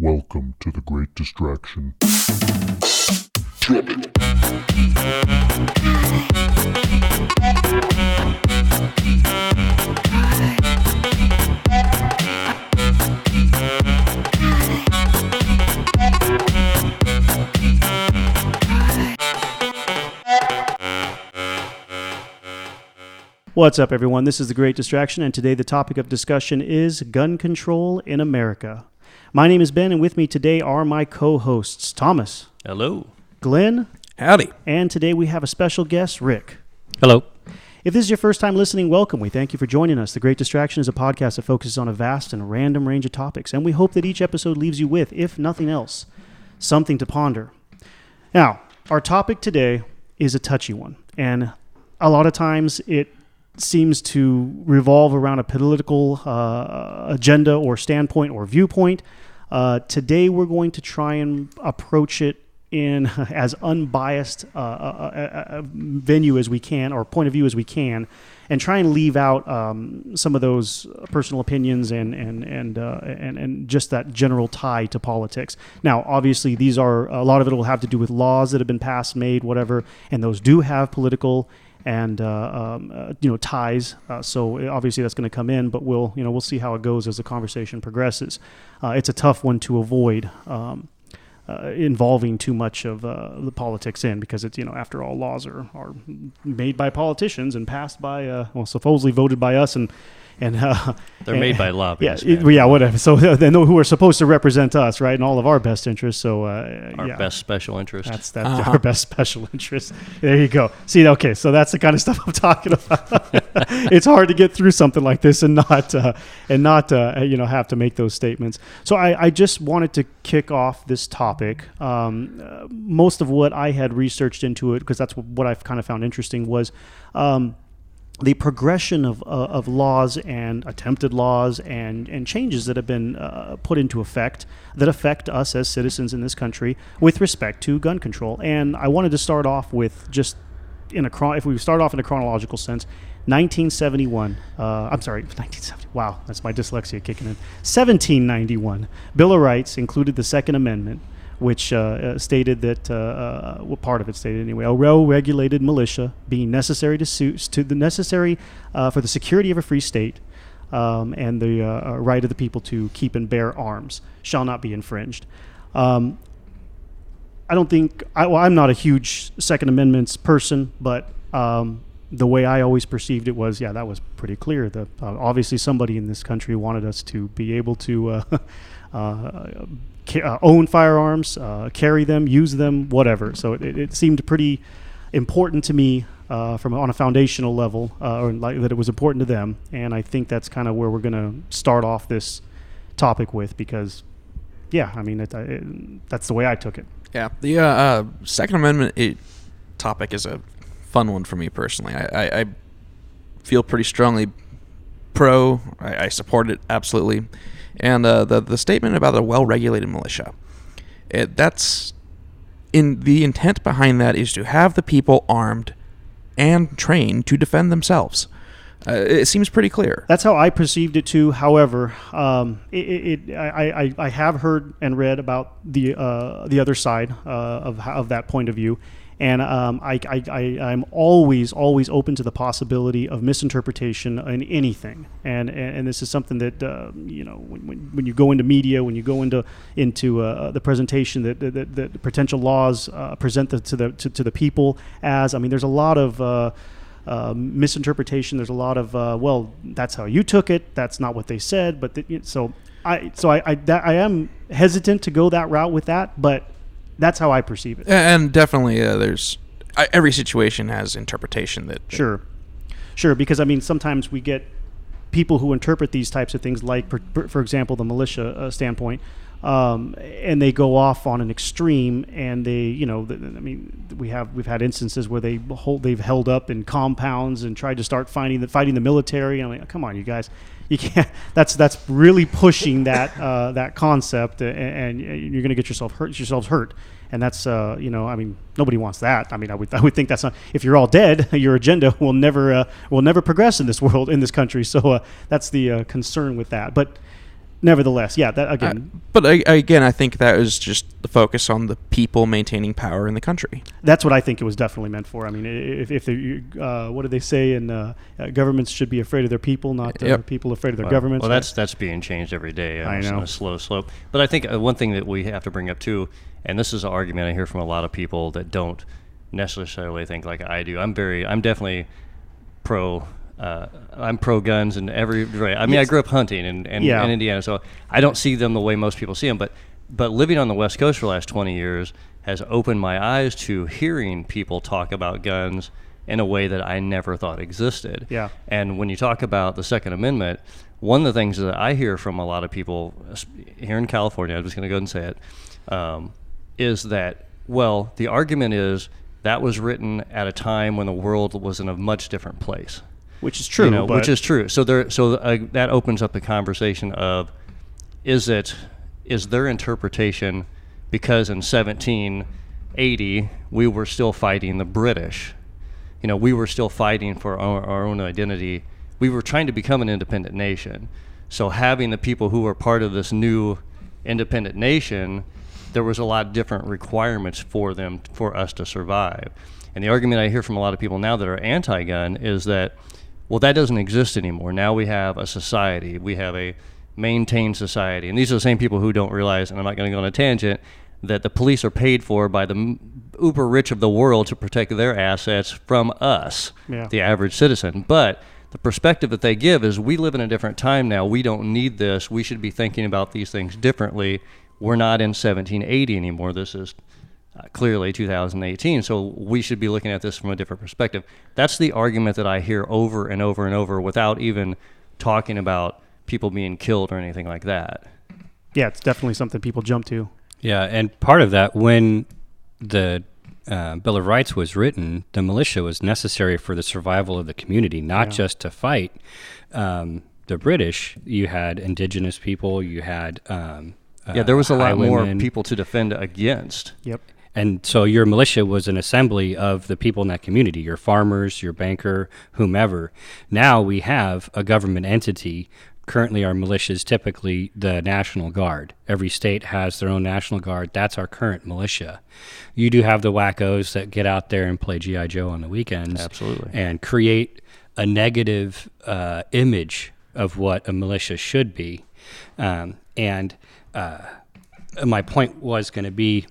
Welcome to the Great Distraction. What's up, everyone? This is The Great Distraction, and today the topic of discussion is gun control in America. My name is Ben, and with me today are my co-hosts, Thomas. Hello. Glenn. Howdy. And today we have a special guest, Rick. Hello. If this is your first time listening, welcome. We thank you for joining us. The Great Distraction is a podcast that focuses on a vast and random range of topics, and we hope that each episode leaves you with, if nothing else, something to ponder. Now, our topic today is a touchy one, and a lot of times it seems to revolve around a political agenda or standpoint or viewpoint. Today we're going to try and approach it in as unbiased venue as we can, or point of view as we can, and try and leave out some of those personal opinions and just that general tie to politics. Now, obviously, these are a lot of it will have to do with laws that have been passed, made, whatever, and those do have political and ties. So obviously that's going to come in, but we'll see how it goes as the conversation progresses. It's a tough one to avoid involving too much of the politics in, because it's after all, laws are made by politicians and passed by supposedly voted by us and they're made by lobbyists. Yeah, whatever. So they know who are supposed to represent us, right, and all of our best interests. So our best special interest. That's our best special interest. There you go. See, okay, so that's the kind of stuff I'm talking about. It's hard to get through something like this and not have to make those statements. So I just wanted to kick off this topic. Most of what I had researched into it, because that's what I've kind of found interesting, was the progression of laws and attempted laws and changes that have been put into effect that affect us as citizens in this country with respect to gun control. And I wanted to start off with just if we start off in a chronological sense, 1971. 1970. Wow, that's my dyslexia kicking in. 1791. Bill of Rights included the Second Amendment, which stated that, part of it stated anyway, a well-regulated militia being necessary for the security of a free state, and the right of the people to keep and bear arms shall not be infringed. I'm not a huge Second Amendments person, but the way I always perceived it was, that was pretty clear. That obviously somebody in this country wanted us to be able to own firearms, carry them, use them, whatever. So it seemed pretty important to me on a foundational level, or like that it was important to them. And I think that's kind of where we're going to start off this topic with, because, that's the way I took it. Yeah, the Second Amendment topic is a fun one for me personally. I feel pretty strongly pro. I support it absolutely. And the statement about a well-regulated militia, that's in the intent behind that is to have the people armed and trained to defend themselves. It seems pretty clear. That's how I perceived it too. However, I have heard and read about the other side of that point of view. And I'm always open to the possibility of misinterpretation in anything, and this is something that when you go into media, when you go into the presentation that potential laws present to the people as. I mean, there's a lot of misinterpretation. There's a lot of that's how you took it. That's not what they said. But I am hesitant to go that route with that, but that's how I perceive it. And definitely there's every situation has interpretation that Sure, because sometimes we get people who interpret these types of things, like for example the militia standpoint, and they go off on an extreme, and we've had instances where they've held up in compounds and tried to start fighting the military. And I'm like, come on, you guys, you can't. That's really pushing that concept, and you're going to get yourselves hurt. And that's nobody wants that. I mean, I would think that's not. If you're all dead, your agenda will never progress in this world, in this country. So that's the concern with that. But nevertheless, yeah, that again. Again, I think that was just the focus on the people maintaining power in the country. That's what I think it was definitely meant for. I mean, if what do they say? Governments should be afraid of their people, not people afraid of their governments. Well, that's being changed every day. I know. On a slow slope. But I think one thing that we have to bring up too, and this is an argument I hear from a lot of people that don't necessarily think like I do. I'm definitely pro. I'm pro guns in every way. I mean, I grew up hunting in Indiana, so I don't see them the way most people see them. But living on the West Coast for the last 20 years has opened my eyes to hearing people talk about guns in a way that I never thought existed. Yeah. And when you talk about the Second Amendment, one of the things that I hear from a lot of people here in California, I'm just going to go ahead and say it, is that, well, the argument is that was written at a time when the world was in a much different place. Which is true. Which is true. So that opens up the conversation of, is their interpretation because in 1780 we were still fighting the British? We were still fighting for our own identity. We were trying to become an independent nation. So having the people who were part of this new independent nation, there was a lot of different requirements for us to survive. And the argument I hear from a lot of people now that are anti-gun is that, well, that doesn't exist anymore. Now we have a society. We have a maintained society. And these are the same people who don't realize, and I'm not going to go on a tangent, that the police are paid for by the uber rich of the world to protect their assets from us, the average citizen. But the perspective that they give is, we live in a different time now. We don't need this. We should be thinking about these things differently. We're not in 1780 anymore. This is clearly 2018, so we should be looking at this from a different perspective. That's the argument that I hear over and over and over without even talking about people being killed or anything like that. Yeah, it's definitely something people jump to. Yeah, and part of that, when the Bill of Rights was written, the militia was necessary for the survival of the community, not just to fight the British. You had indigenous people, you had there was a lot more women. people to defend against. Yep. And so your militia was an assembly of the people in that community, your farmers, your banker, whomever. Now we have a government entity. Currently our militia is typically the National Guard. Every state has their own National Guard. That's our current militia. You do have the wackos that get out there and play G.I. Joe on the weekends. Absolutely. And create a negative image of what a militia should be. And my point was going to be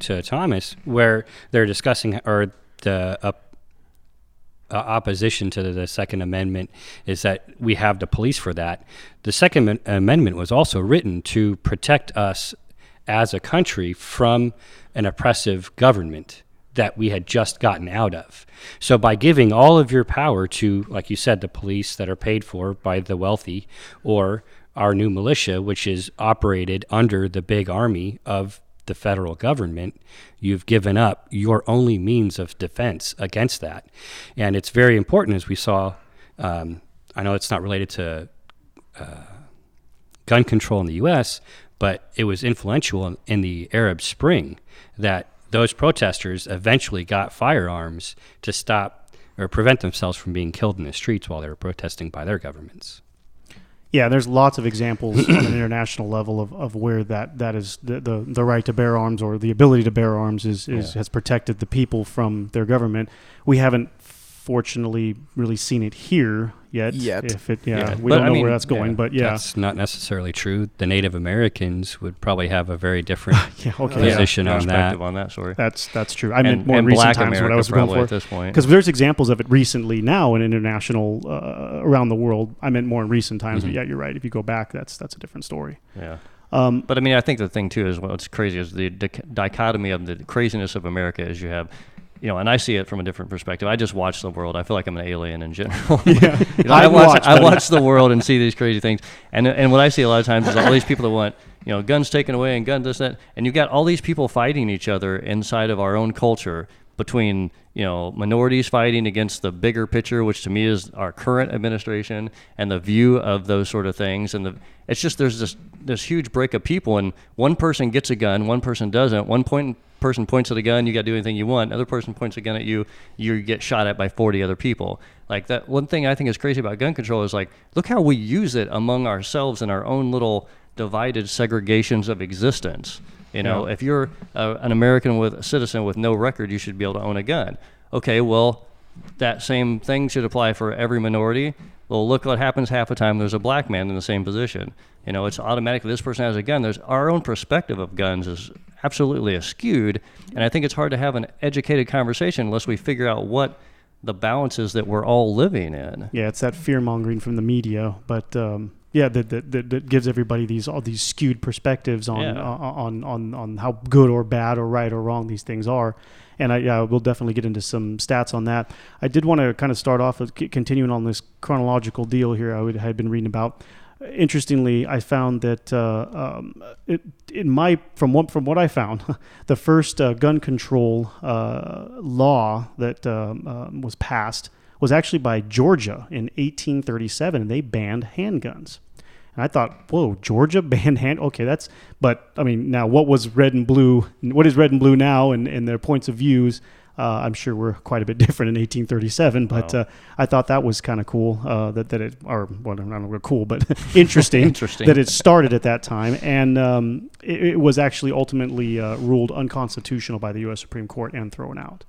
to Thomas, where they're discussing, or the opposition to the Second Amendment is that we have the police for that. The Second Amendment was also written to protect us as a country from an oppressive government that we had just gotten out of. So by giving all of your power to, like you said, the police that are paid for by the wealthy, or our new militia, which is operated under the big army of the federal government, you've given up your only means of defense against that. And it's very important, as we saw, I know it's not related to gun control in the U.S., but it was influential in the Arab Spring that those protesters eventually got firearms to stop or prevent themselves from being killed in the streets while they were protesting by their governments. Yeah, there's lots of examples on an international level of where that is the right to bear arms, or the ability to bear arms has protected the people from their government. We haven't, fortunately, really seen it here yet. We don't know where that's going, but that's not necessarily true. The Native Americans would probably have a very different position on that. Sorry, that's true. I meant more in recent times. America, what I was going for at this point, because there's examples of it recently now in international around the world. I meant more in recent times, but you're right. If you go back, that's a different story. Yeah. But I mean, I think the thing too is what's crazy is the dichotomy of the craziness of America is you have. And I see it from a different perspective. I just watch the world. I feel like I'm an alien in general. I watch the world and see these crazy things. And what I see a lot of times is all these people that want, guns taken away and guns this, that. And you've got all these people fighting each other inside of our own culture between minorities fighting against the bigger picture, which to me is our current administration, and the view of those sort of things. And it's just there's this huge break of people, and one person gets a gun, one person doesn't. Person points at a gun, you got to do anything you want. Another person points a gun at you, you get shot at by 40 other people. Like that. One thing I think is crazy about gun control is like, look how we use it among ourselves in our own little divided segregations of existence. If you're an American with a citizen with no record, you should be able to own a gun. Okay, well, that same thing should apply for every minority. Well, look what happens half the time there's a black man in the same position. It's automatically this person has a gun. There's our own perspective of guns is absolutely skewed, and I think it's hard to have an educated conversation unless we figure out what the balance is that we're all living in. Yeah, it's that fear-mongering from the media, but that gives everybody all these skewed perspectives on how good or bad or right or wrong these things are. And we'll definitely get into some stats on that. I did want to kind of start off with continuing on this chronological deal here I had been reading about. Interestingly, I found that from what I found, the first gun control law that was passed was actually by Georgia in 1837, and they banned handguns. And I thought, whoa, Georgia banned but I mean, now what is red and blue now and their points of views, I'm sure were quite a bit different in 1837, but wow. I thought that was kind of cool, cool, but interesting, that it started at that time. And it was actually ultimately ruled unconstitutional by the U.S. Supreme Court and thrown out.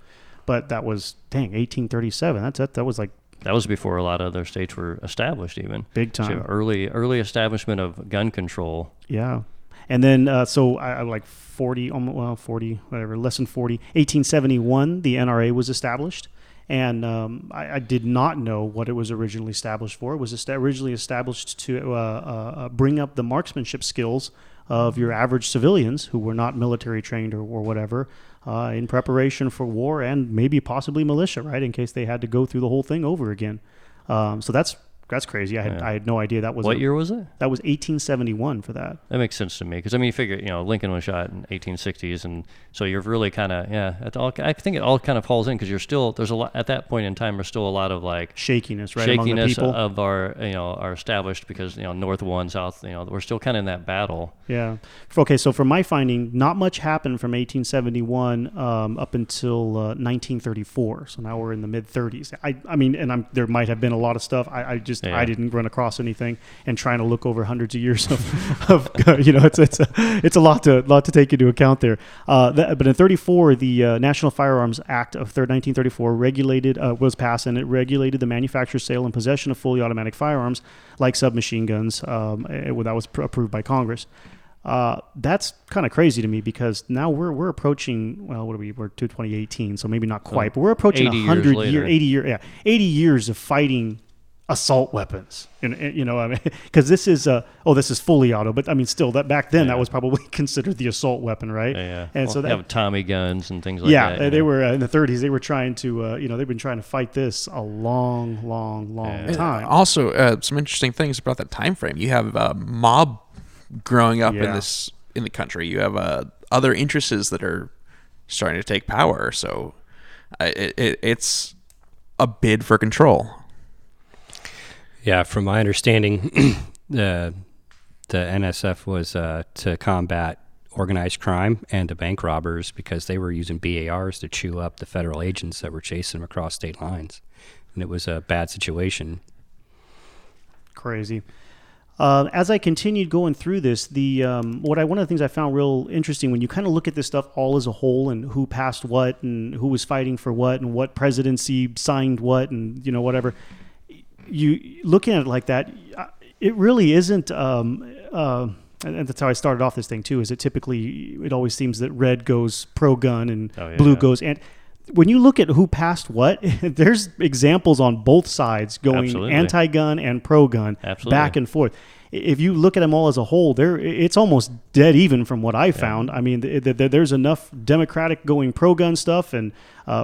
But that was, 1837. That was like... That was before a lot of other states were established even. Big time. So early establishment of gun control. Yeah. And then, so I like 40, less than 40. 1871, the NRA was established. And I did not know what it was originally established for. It was originally established to bring up the marksmanship skills of your average civilians who were not military trained or whatever, in preparation for war and maybe possibly militia, right, in case they had to go through the whole thing over again. So that's crazy. I had no idea that was... What year was it? That was 1871 for that. That makes sense to me because, I mean, you figure, Lincoln was shot in 1860s, and so you're really kind of, I think it all kind of falls in because there's a lot, at that point in time, there's still a lot of like... Shakiness, right, among the people. Of our established because, North won, South, we're still kind of in that battle. Yeah. Okay, so from my finding, not much happened from 1871 up until 1934. So now we're in the mid-30s. I mean, there might have been a lot of stuff. I didn't run across anything, and trying to look over hundreds of years of it's a lot to take into account there. But in 34, the National Firearms Act of 1934 was passed, and it regulated the manufacture, sale, and possession of fully automatic firearms like submachine guns. That was approved by Congress. That's kind of crazy to me because now we're approaching, well, what are we? We're to 2018, so maybe not quite, but we're approaching 80 years of fighting assault weapons, because this is fully auto, but I mean, still that back then that was probably considered the assault weapon, right? Yeah. And so they have Tommy guns and things like that. Yeah, they were in the 30s. They were trying to, they've been trying to fight this a long time. Also, some interesting things about that time frame. You have a mob growing up in the country. You have other interests that are starting to take power. So it's a bid for control. Yeah, from my understanding, the NSF was to combat organized crime and to bank robbers because they were using BARs to chew up the federal agents that were chasing them across state lines. And it was a bad situation. Crazy. As I continued going through this, one of the things I found real interesting when you kind of look at this stuff all as a whole and who passed what and who was fighting for what and what presidency signed what and whatever, you looking at it like that, it really isn't. And that's how I started off this thing too. Is it always seems that red goes pro gun and blue goes and. When you look at who passed what, there's examples on both sides going Absolutely. Anti-gun and pro-gun back and forth. If you look at them all as a whole, it's almost dead even from what I found. I mean, there's enough Democratic going pro-gun stuff and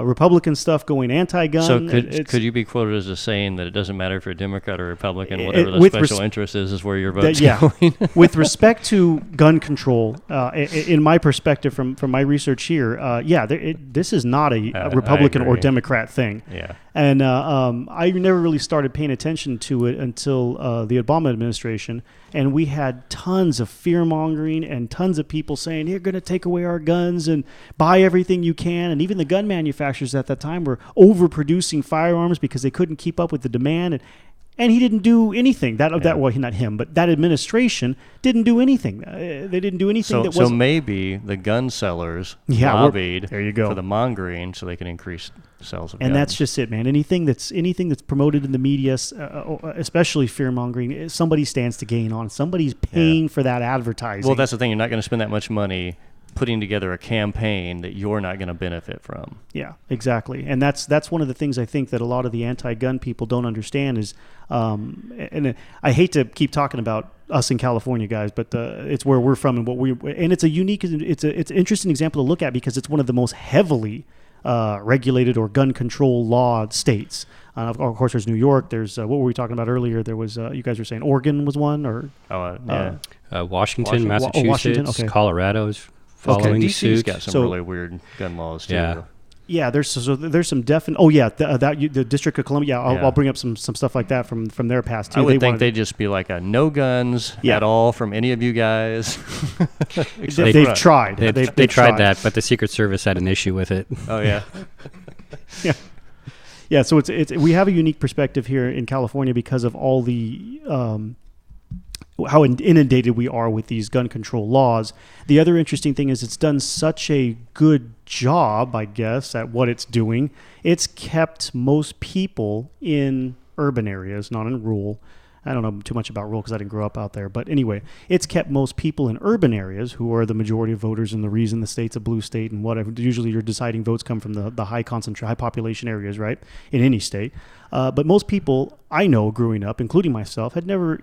Republican stuff going anti-gun. So could you be quoted as a saying that it doesn't matter if you're a Democrat or Republican, whatever the with special interest is where your vote's yeah. going? With respect to gun control, in my perspective from my research here, this is not a Republican or Democrat thing. Yeah. And I never really started paying attention to it until the Obama administration, and we had tons of fear-mongering and tons of people saying, you're going to take away our guns and buy everything you can. And even the gun manufacturers at that time were overproducing firearms because they couldn't keep up with the demand. And he didn't do anything. Well, not him, but that administration didn't do anything. They didn't do anything that wasn't... So maybe the gun sellers lobbied there you go. for the mongering so they can increase sales of guns. And that's just it, man. Anything that's promoted in the media, especially fear-mongering, somebody stands to gain on it. Somebody's paying for that advertising. Well, that's the thing. You're not going to spend that much money putting together a campaign that you're not going to benefit from. Yeah, exactly. And that's one of the things I think that a lot of the anti-gun people don't understand is, and I hate to keep talking about us in California, guys, but it's where we're from and it's an interesting example to look at because it's one of the most heavily regulated or gun control law states. Of course, there's New York. There's what were we talking about earlier? There was you guys were saying Oregon was one, or Washington, Massachusetts, Washington, okay. Colorado's following DC's suit. got some really weird gun laws too. Yeah, there's some definite. Oh yeah, the District of Columbia. I'll bring up some stuff like that from their past too. I would think they'd just be like no guns at all from any of you guys. They've tried. They tried that, but the Secret Service had an issue with it. Oh yeah. Yeah. So it's we have a unique perspective here in California because of all the how inundated we are with these gun control laws. The other interesting thing is it's done such a good job, I guess, at what it's doing. It's kept most people in urban areas, not in rural. I don't know too much about rural because I didn't grow up out there. But anyway, it's kept most people in urban areas who are the majority of voters and the reason the state's a blue state and whatever. Usually your deciding votes come from the high population areas, right, in any state. But most people I know growing up, including myself, had never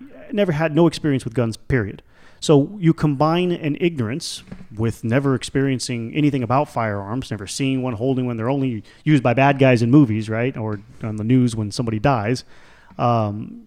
had no experience with guns, period. So you combine an ignorance with never experiencing anything about firearms, never seeing one, holding one. They're only used by bad guys in movies, right, or on the news when somebody dies. And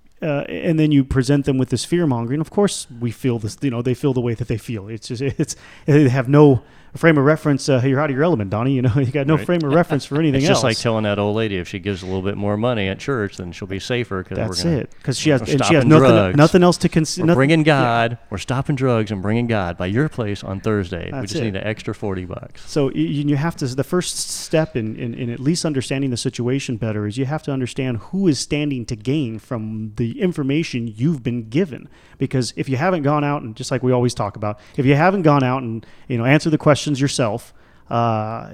then you present them with this fear-mongering. Of course, we feel this. They feel the way that they feel. They have no frame of reference. You're out of your element, Donnie. You got no frame of reference for anything else. It's just like telling that old lady if she gives a little bit more money at church, then she'll be safer. That's it. Because she has nothing else to consider. We're bringing God. Yeah. We're stopping drugs and bringing God by your place on Thursday. We just need an extra $40. So you have to. The first step in at least understanding the situation better is you have to understand who is standing to gain from the information you've been given. Because if you haven't gone out and just like we always talk about, if you haven't gone out and answer the questions yourself,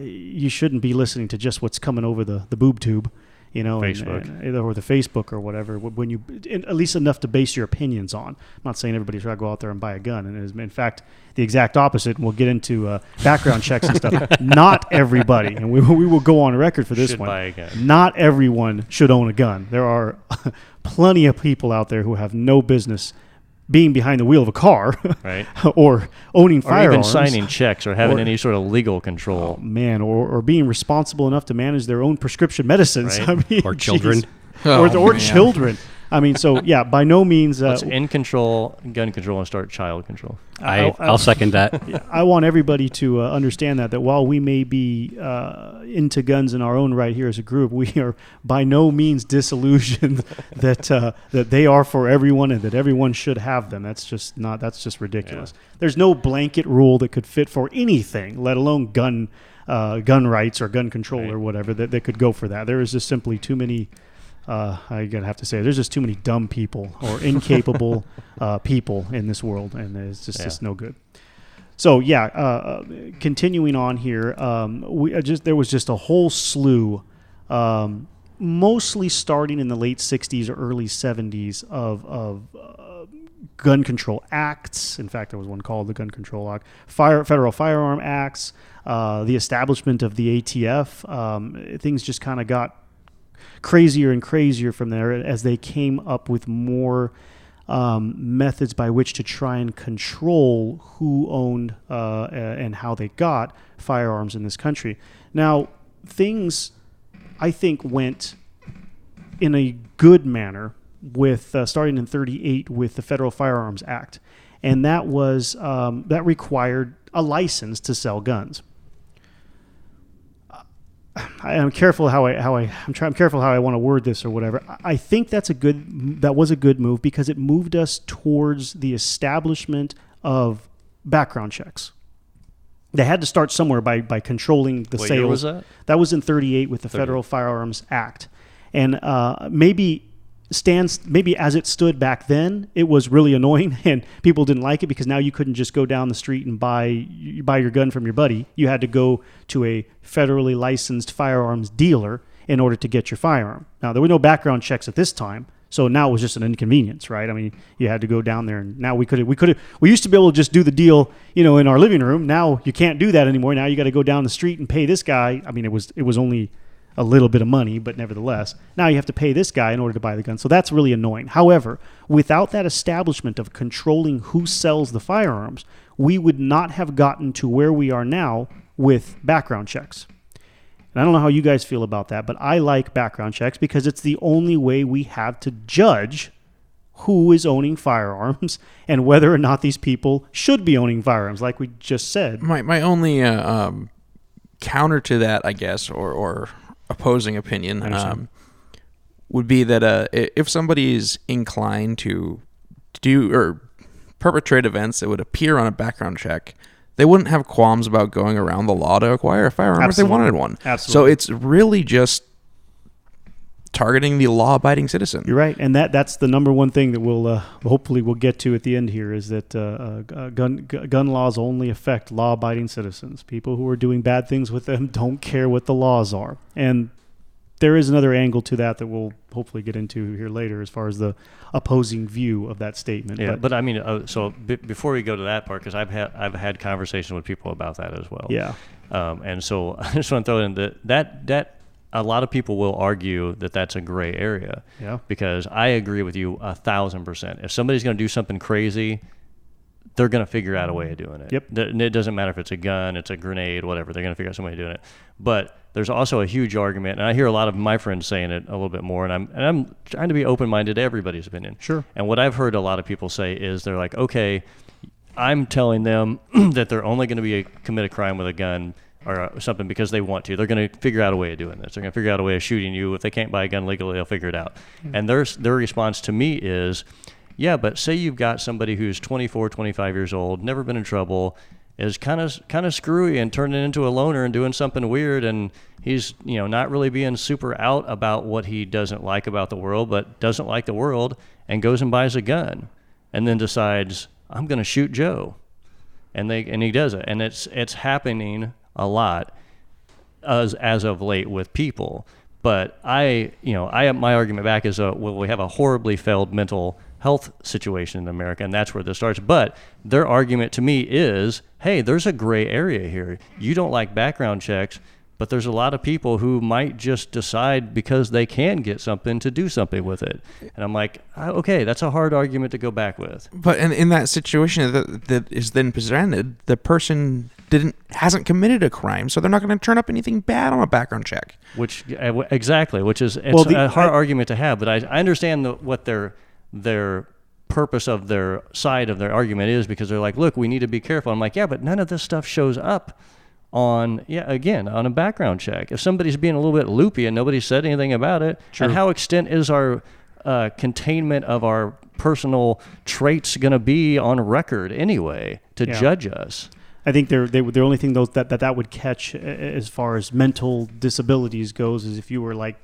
you shouldn't be listening to just what's coming over the boob tube, Facebook. or the Facebook or whatever. When you at least enough to base your opinions on. I'm not saying everybody should go out there and buy a gun, and it is in fact the exact opposite. And we'll get into background checks and stuff. Not everybody, and we will go on record for this should one. Buy a gun. Not everyone should own a gun. There are plenty of people out there who have no business being behind the wheel of a car, right, or owning firearms, or even signing checks, or having any sort of legal control, or being responsible enough to manage their own prescription medicines, right. or children, or children. I mean, so yeah, by no means. Let's end control, gun control, and start child control. I'll second that. I want everybody to understand that while we may be into guns in our own right here as a group, we are by no means disillusioned that they are for everyone and that everyone should have them. That's just ridiculous. Yeah. There's no blanket rule that could fit for anything, let alone gun rights or gun control or whatever that could go for that. There is just simply too many. I gotta have to say, there's just too many dumb people or incapable people in this world, and it's just no good. So continuing on here, there was just a whole slew, mostly starting in the late '60s or early '70s of gun control acts. In fact, there was one called the Gun Control Act, Federal Firearm Acts, the establishment of the ATF. Things just kind of got crazier and crazier from there as they came up with more methods by which to try and control who owned and how they got firearms in this country. Now, things, I think, went in a good manner with starting in 38 with the Federal Firearms Act, and that was that required a license to sell guns. I'm careful how I'm careful how I want to word this or whatever. I think that was a good move because it moved us towards the establishment of background checks. They had to start somewhere by controlling the What sales. year was that? That was in 38 with the Federal Firearms Act. And maybe as it stood back then, it was really annoying and people didn't like it because now you couldn't just go down the street and buy your gun from your buddy. You had to go to a federally licensed firearms dealer in order to get your firearm. Now, there were no background checks at this time, so now it was just an inconvenience, right? I mean, you had to go down there, and now we used to be able to just do the deal, in our living room. Now you can't do that anymore. Now you got to go down the street and pay this guy. I mean, it was only a little bit of money, but nevertheless, now you have to pay this guy in order to buy the gun. So that's really annoying. However, without that establishment of controlling who sells the firearms, we would not have gotten to where we are now with background checks. And I don't know how you guys feel about that, but I like background checks because it's the only way we have to judge who is owning firearms and whether or not these people should be owning firearms, like we just said. My only counter to that, I guess, or opposing opinion would be that if somebody is inclined to do or perpetrate events that would appear on a background check, they wouldn't have qualms about going around the law to acquire a firearm if they wanted one. Absolutely. So it's really just targeting the law-abiding citizen. You're right, and that's the number one thing that we'll hopefully we'll get to at the end here is that gun laws only affect law-abiding citizens. People who are doing bad things with them don't care what the laws are, and there is another angle to that we'll hopefully get into here later as far as the opposing view of that statement. Yeah, but I mean, before we go to that part, because I've had conversations with people about that as well. Yeah, and so I just want to throw in that a lot of people will argue that that's a gray area. Yeah. Because I agree with you 1,000%. If somebody's going to do something crazy, they're going to figure out a way of doing it. Yep. It doesn't matter if it's a gun, it's a grenade, whatever. They're going to figure out some way of doing it. But there's also a huge argument, and I hear a lot of my friends saying it a little bit more, and I'm trying to be open-minded to everybody's opinion. Sure. And what I've heard a lot of people say is they're like, okay, I'm telling them that they're only going to commit a crime with a gun or something because they want to. They're going to figure out a way of doing this. They're going to figure out a way of shooting you. If they can't buy a gun legally, they'll figure it out. Mm-hmm. And their response to me is, yeah, but say you've got somebody who's 24, 25 years old, never been in trouble, is kind of screwy and turning into a loner and doing something weird, and he's not really being super out about what he doesn't like about the world, but doesn't like the world, and goes and buys a gun, and then decides, I'm going to shoot Joe, and he does it, and it's happening a lot as of late with people. But my argument back is we have a horribly failed mental health situation in America, and that's where this starts. But their argument to me is, hey, there's a gray area here. You don't like background checks, but there's a lot of people who might just decide because they can get something to do something with it. And I'm like, okay, that's a hard argument to go back with. But in that situation that is then presented, the person hasn't committed a crime, so they're not going to turn up anything bad on a background check. Which is a hard argument to have. But I understand what their purpose of their side of their argument is, because they're like, look, we need to be careful. I'm like, yeah, but none of this stuff shows up on a background check. If somebody's being a little bit loopy and nobody said anything about it, True. And how extent is our containment of our personal traits going to be on record anyway to judge us? I think the only thing that would catch as far as mental disabilities goes is if you were like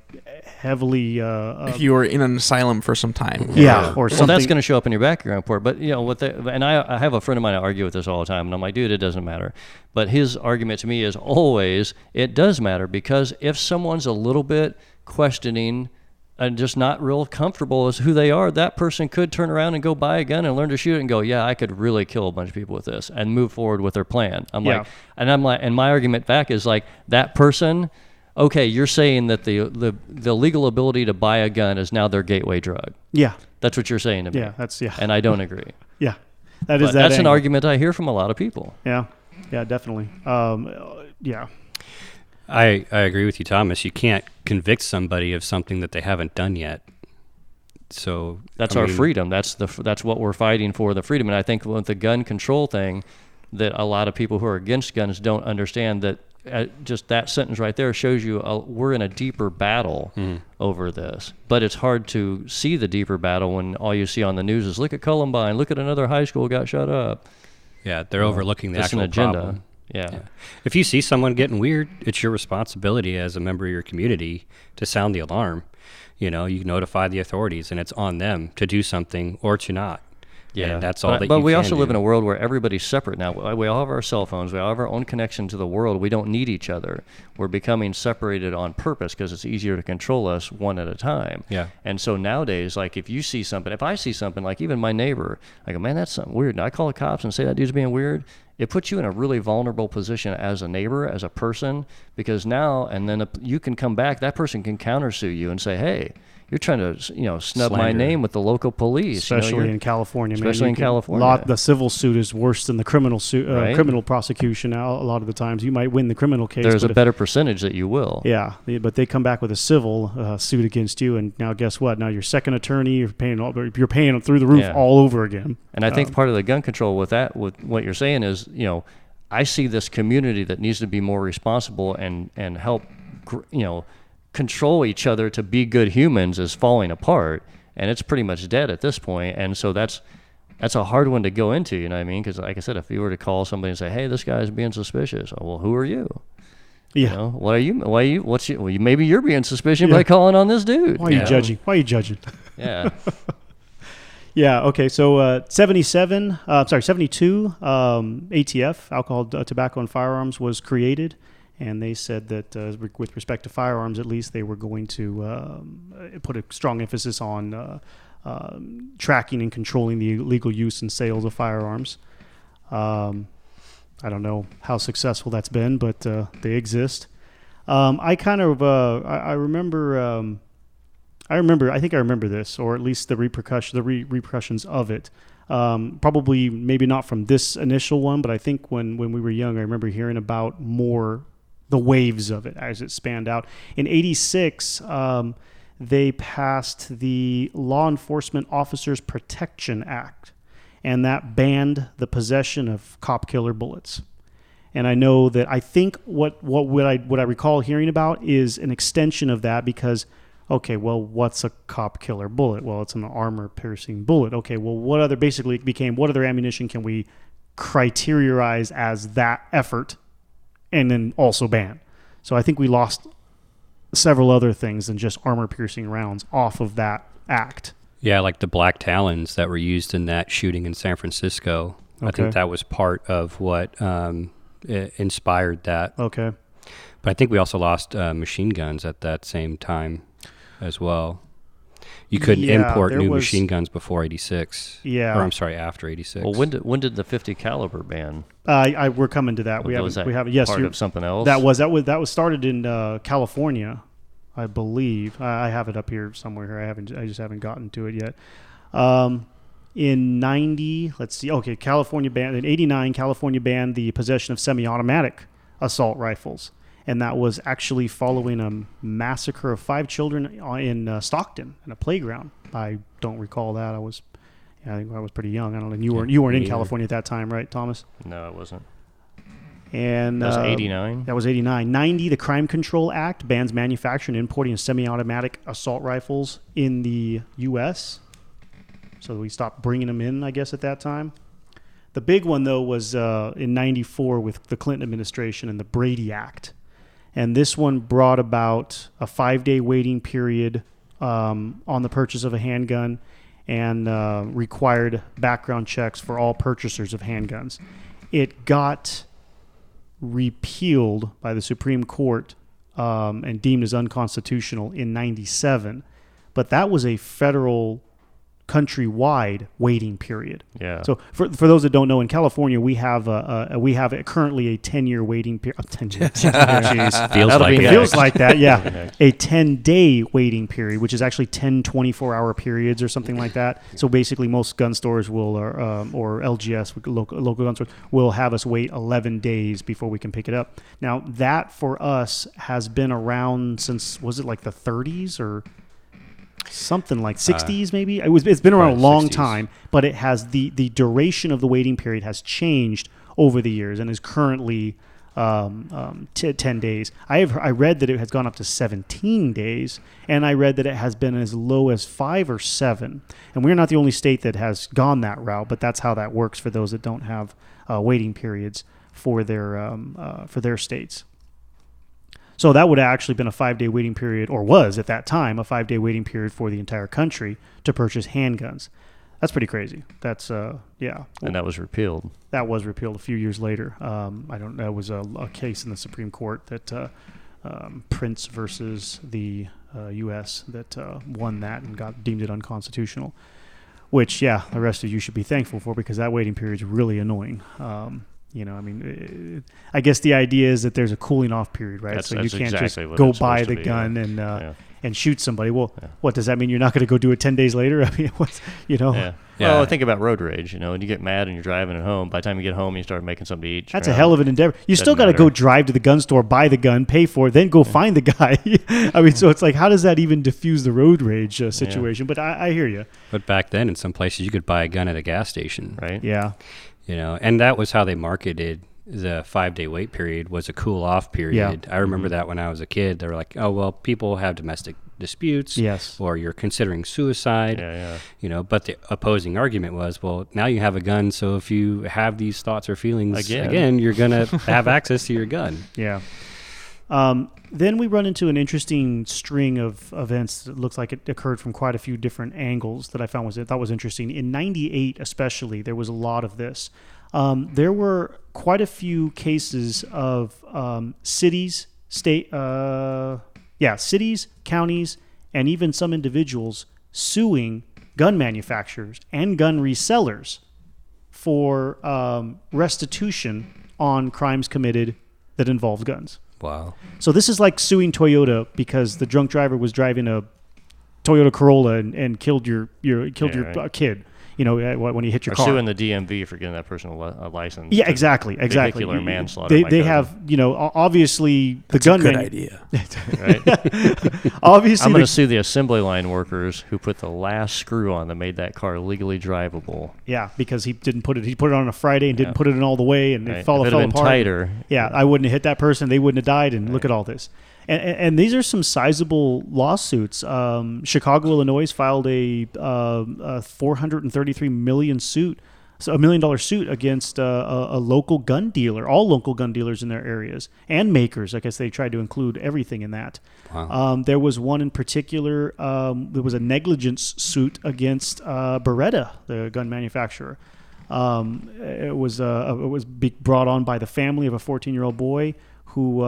heavily if you were in an asylum for some time, or something. Well, that's going to show up in your background report. But I have a friend of mine I argue with this all the time, and I'm like, dude, it doesn't matter. But his argument to me is always it does matter, because if someone's a little bit questioning and just not real comfortable as who they are, that person could turn around and go buy a gun and learn to shoot and go, yeah, I could really kill a bunch of people with this, and move forward with their plan. And my argument back is like, that person, okay, you're saying that the legal ability to buy a gun is now their gateway drug. Yeah. That's what you're saying to me. Yeah, And I don't agree. Yeah. That's an argument I hear from a lot of people. Yeah. Yeah, definitely. Yeah. I agree with you, Thomas. You can't convict somebody of something that they haven't done yet. So that's our freedom. That's what we're fighting for, the freedom. And I think with the gun control thing, that a lot of people who are against guns don't understand that. Just that sentence right there shows you we're in a deeper battle over this. But it's hard to see the deeper battle when all you see on the news is look at Columbine, look at another high school got shut up. Yeah, they're overlooking the It's actual an agenda. problem. Yeah. If you see someone getting weird, it's your responsibility as a member of your community to sound the alarm. You notify the authorities, and it's on them to do something or to not. Yeah, and that's all that you But we can also live do. in a world where everybody's separate now. We all have our cell phones. We all have our own connection to the world. We don't need each other. We're becoming separated on purpose because it's easier to control us one at a time. Yeah. And so nowadays, like if I see something, like even my neighbor, I go, man, that's something weird. And I call the cops and say that dude's being weird. It puts you in a really vulnerable position as a neighbor, as a person, because now and then you can come back. That person can countersue you and say, hey, you're trying to, snub my Slander. name with the local police. Especially in California, man. Especially in California. The civil suit is worse than the criminal suit, Right. criminal prosecution. A lot of the times, you might win the criminal case. There's a but better percentage that you will. Yeah, but they come back with a civil suit against you, and now guess what? Now your second attorney, you're paying them through the roof Yeah. all over again. And I think part of the gun control with what you're saying is, I see this community that needs to be more responsible and help, control each other to be good humans is falling apart, and it's pretty much dead at this point. And so that's a hard one to go into, you know what I mean? Because like I said, if you were to call somebody and say, hey, this guy's being suspicious, well, who are you? Yeah. Why are you? Maybe you're being suspicious by calling on this dude. Why are you judging? Why are you judging? Yeah. Yeah. Okay. So 72 ATF, alcohol, tobacco, and firearms was created, and they said that with respect to firearms, at least, they were going to put a strong emphasis on tracking and controlling the illegal use and sales of firearms. I don't know how successful that's been, but they exist. I think I remember this, or at least the repercussions of it. Probably, maybe not from this initial one, but I think when we were young, I remember hearing about more the waves of it as it spanned out. In '86, they passed the Law Enforcement Officers Protection Act, and that banned the possession of cop killer bullets. And I know that I think what I recall hearing about is an extension of that, because okay, well, what's a cop killer bullet? Well, it's an armor-piercing bullet. Okay, well, what other ammunition can we criteriarize as that effort and then also ban? So I think we lost several other things than just armor-piercing rounds off of that act. Yeah, like the black talons that were used in that shooting in San Francisco. Okay. I think that was part of what inspired that. Okay. But I think we also lost machine guns at that same time as well. You couldn't import new machine guns before '86. Yeah. Or I'm sorry, after '86. Well, when did the 50 caliber ban? We're coming to that. We haven't. Yes, part of something else. That was started in California, I believe. I have it up here somewhere here. I just haven't gotten to it yet. In 90, let's see. Okay, California banned in '89. California banned the possession of semi-automatic assault rifles. And that was actually following a massacre of 5 children in Stockton in a playground. I don't recall that. I think I was pretty young. I don't know. You weren't in California at that time, right, Thomas? No, it wasn't. And that was 89. That was 89. 90. The Crime Control Act bans manufacturing and importing of semi-automatic assault rifles in the U.S. So we stopped bringing them in, I guess, at that time. The big one, though, was in 94 with the Clinton administration and the Brady Act. And this one brought about a 5-day waiting period on the purchase of a handgun, and required background checks for all purchasers of handguns. It got repealed by the Supreme Court and deemed as unconstitutional in '97. But that was a federal countrywide waiting period. Yeah. So for those that don't know, in California we have currently a 10-year waiting period. 10 years. Jeez. Feels That'll like be it. It feels like that, yeah. Okay. A 10-day waiting period, which is actually 10 24-hour periods or something like that. So basically, most gun stores will, or LGS, local gun stores, will have us wait 11 days before we can pick it up. Now, that for us has been around since, was it like the 30s or something like 60s maybe? It's been around a Probably long 60s. time, but it has the duration of the waiting period has changed over the years and is currently 10 days. I read that it has gone up to 17 days, and I read that it has been as low as 5 or 7. And we're not the only state that has gone that route, but that's how that works for those that don't have waiting periods for their states. So that would have actually been a 5-day waiting period, or was at that time a 5-day waiting period for the entire country to purchase handguns. That's pretty crazy. That's yeah. And that was repealed. That was repealed a few years later. I don't know. It was a case in the Supreme Court that Prince versus the U.S. that won that and deemed it unconstitutional. Which, yeah, the rest of you should be thankful for, because that waiting period is really annoying. I guess the idea is that there's a cooling off period, right? That's so you can't exactly what just go it's buy supposed to the be, gun yeah. and shoot somebody. Well, what does that mean? You're not going to go do it 10 days later? I mean, Yeah. Yeah. Well, think about road rage. And you get mad and you're driving at home. By the time you get home, you start making something to eat. That's a hell of an endeavor. You still got to go drive to the gun store, buy the gun, pay for it, then go find the guy. I mean, so it's like, how does that even diffuse the road rage situation? But I hear you. But back then, in some places, you could buy a gun at a gas station. Right? Yeah. And that was how they marketed the 5-day wait period, was a cool off period. I remember that when I was a kid. They were like, oh, well, people have domestic disputes, Yes. or you're considering suicide. Yeah. But the opposing argument was, well, now you have a gun, so if you have these thoughts or feelings again you're going to have access to your gun. Yeah. Then we run into an interesting string of events that looks like it occurred from quite a few different angles that I thought was interesting. In 98 especially, there was a lot of this. There were quite a few cases of cities, counties, and even some individuals suing gun manufacturers and gun resellers for restitution on crimes committed that involved guns. Wow. So this is like suing Toyota because the drunk driver was driving a Toyota Corolla and killed your kid. When he hit your Or car. suing the DMV for getting that person a license. Yeah, exactly. Vehicular manslaughter. They have, obviously the That's gun. a good idea. Right? Obviously, I'm going to sue the assembly line workers who put the last screw on that made that car legally drivable. yeah, because he didn't put it. He put it on a Friday and didn't put it in all the way, and Right? it fell If it had been apart. tighter. Yeah, I wouldn't have hit that person. They wouldn't have died. And look at all this. And these are some sizable lawsuits. Chicago, Illinois filed a $433 million suit, so $1 million suit against a local gun dealer, all local gun dealers in their areas, and makers. I guess they tried to include everything in that. Wow. There was one in particular. There was a negligence suit against Beretta, the gun manufacturer. It was brought on by the family of a 14-year-old boy who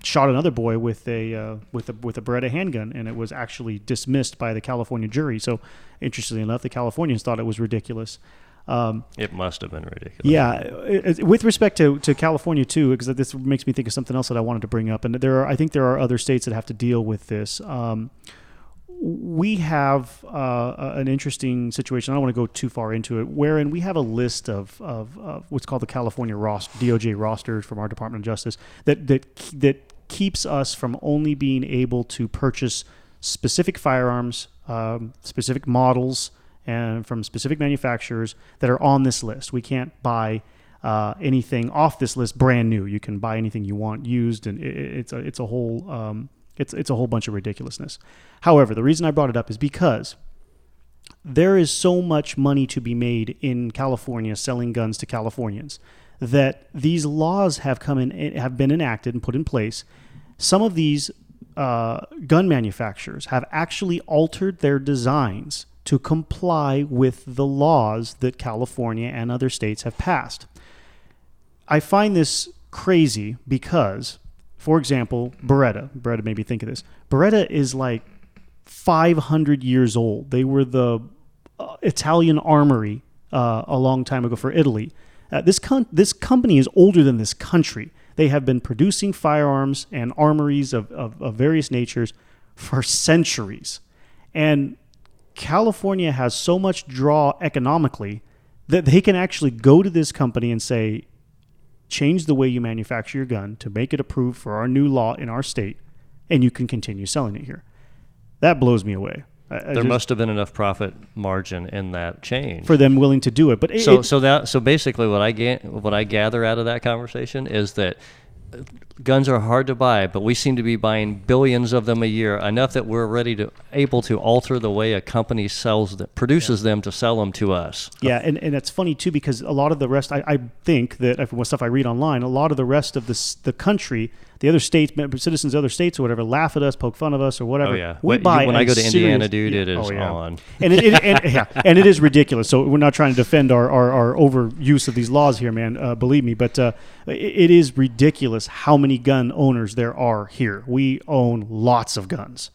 shot another boy with a Beretta handgun, and it was actually dismissed by the California jury. So, interestingly enough, the Californians thought it was ridiculous. It must have been ridiculous. Yeah, with respect to California too, because this makes me think of something else that I wanted to bring up, and I think there are other states that have to deal with this. We have an interesting situation. I don't want to go too far into it, wherein we have a list of what's called the California DOJ rosters from our Department of Justice that keeps us from only being able to purchase specific firearms, specific models, and from specific manufacturers that are on this list. We can't buy anything off this list brand new. You can buy anything you want used, and it's a whole. It's a whole bunch of ridiculousness. However, the reason I brought it up is because there is so much money to be made in California selling guns to Californians that these laws have been enacted and put in place. Some of these gun manufacturers have actually altered their designs to comply with the laws that California and other states have passed. I find this crazy because, for example, Beretta made me think of this. Beretta is like 500 years old. They were the Italian armory a long time ago for Italy. This company is older than this country. They have been producing firearms and armories of various natures for centuries. And California has so much draw economically that they can actually go to this company and say, change the way you manufacture your gun to make it approved for our new law in our state, and you can continue selling it here. That blows me away. There must have been enough profit margin in that change for them willing to do it. But so basically, what I gather out of that conversation is that guns are hard to buy, but we seem to be buying billions of them a year, enough that we're able to alter the way a company produces them to sell them to us. Yeah, and it's funny too, because a lot of the rest, I think that from stuff I read online, a lot of the rest of the country, the other states, citizens of other states or whatever, laugh at us, poke fun of us or whatever. Oh yeah, when I go to Indiana, dude, it is on. And it is ridiculous. So we're not trying to defend our overuse of these laws here, man. Believe me, but it is ridiculous how many gun owners there are here. We own lots of guns.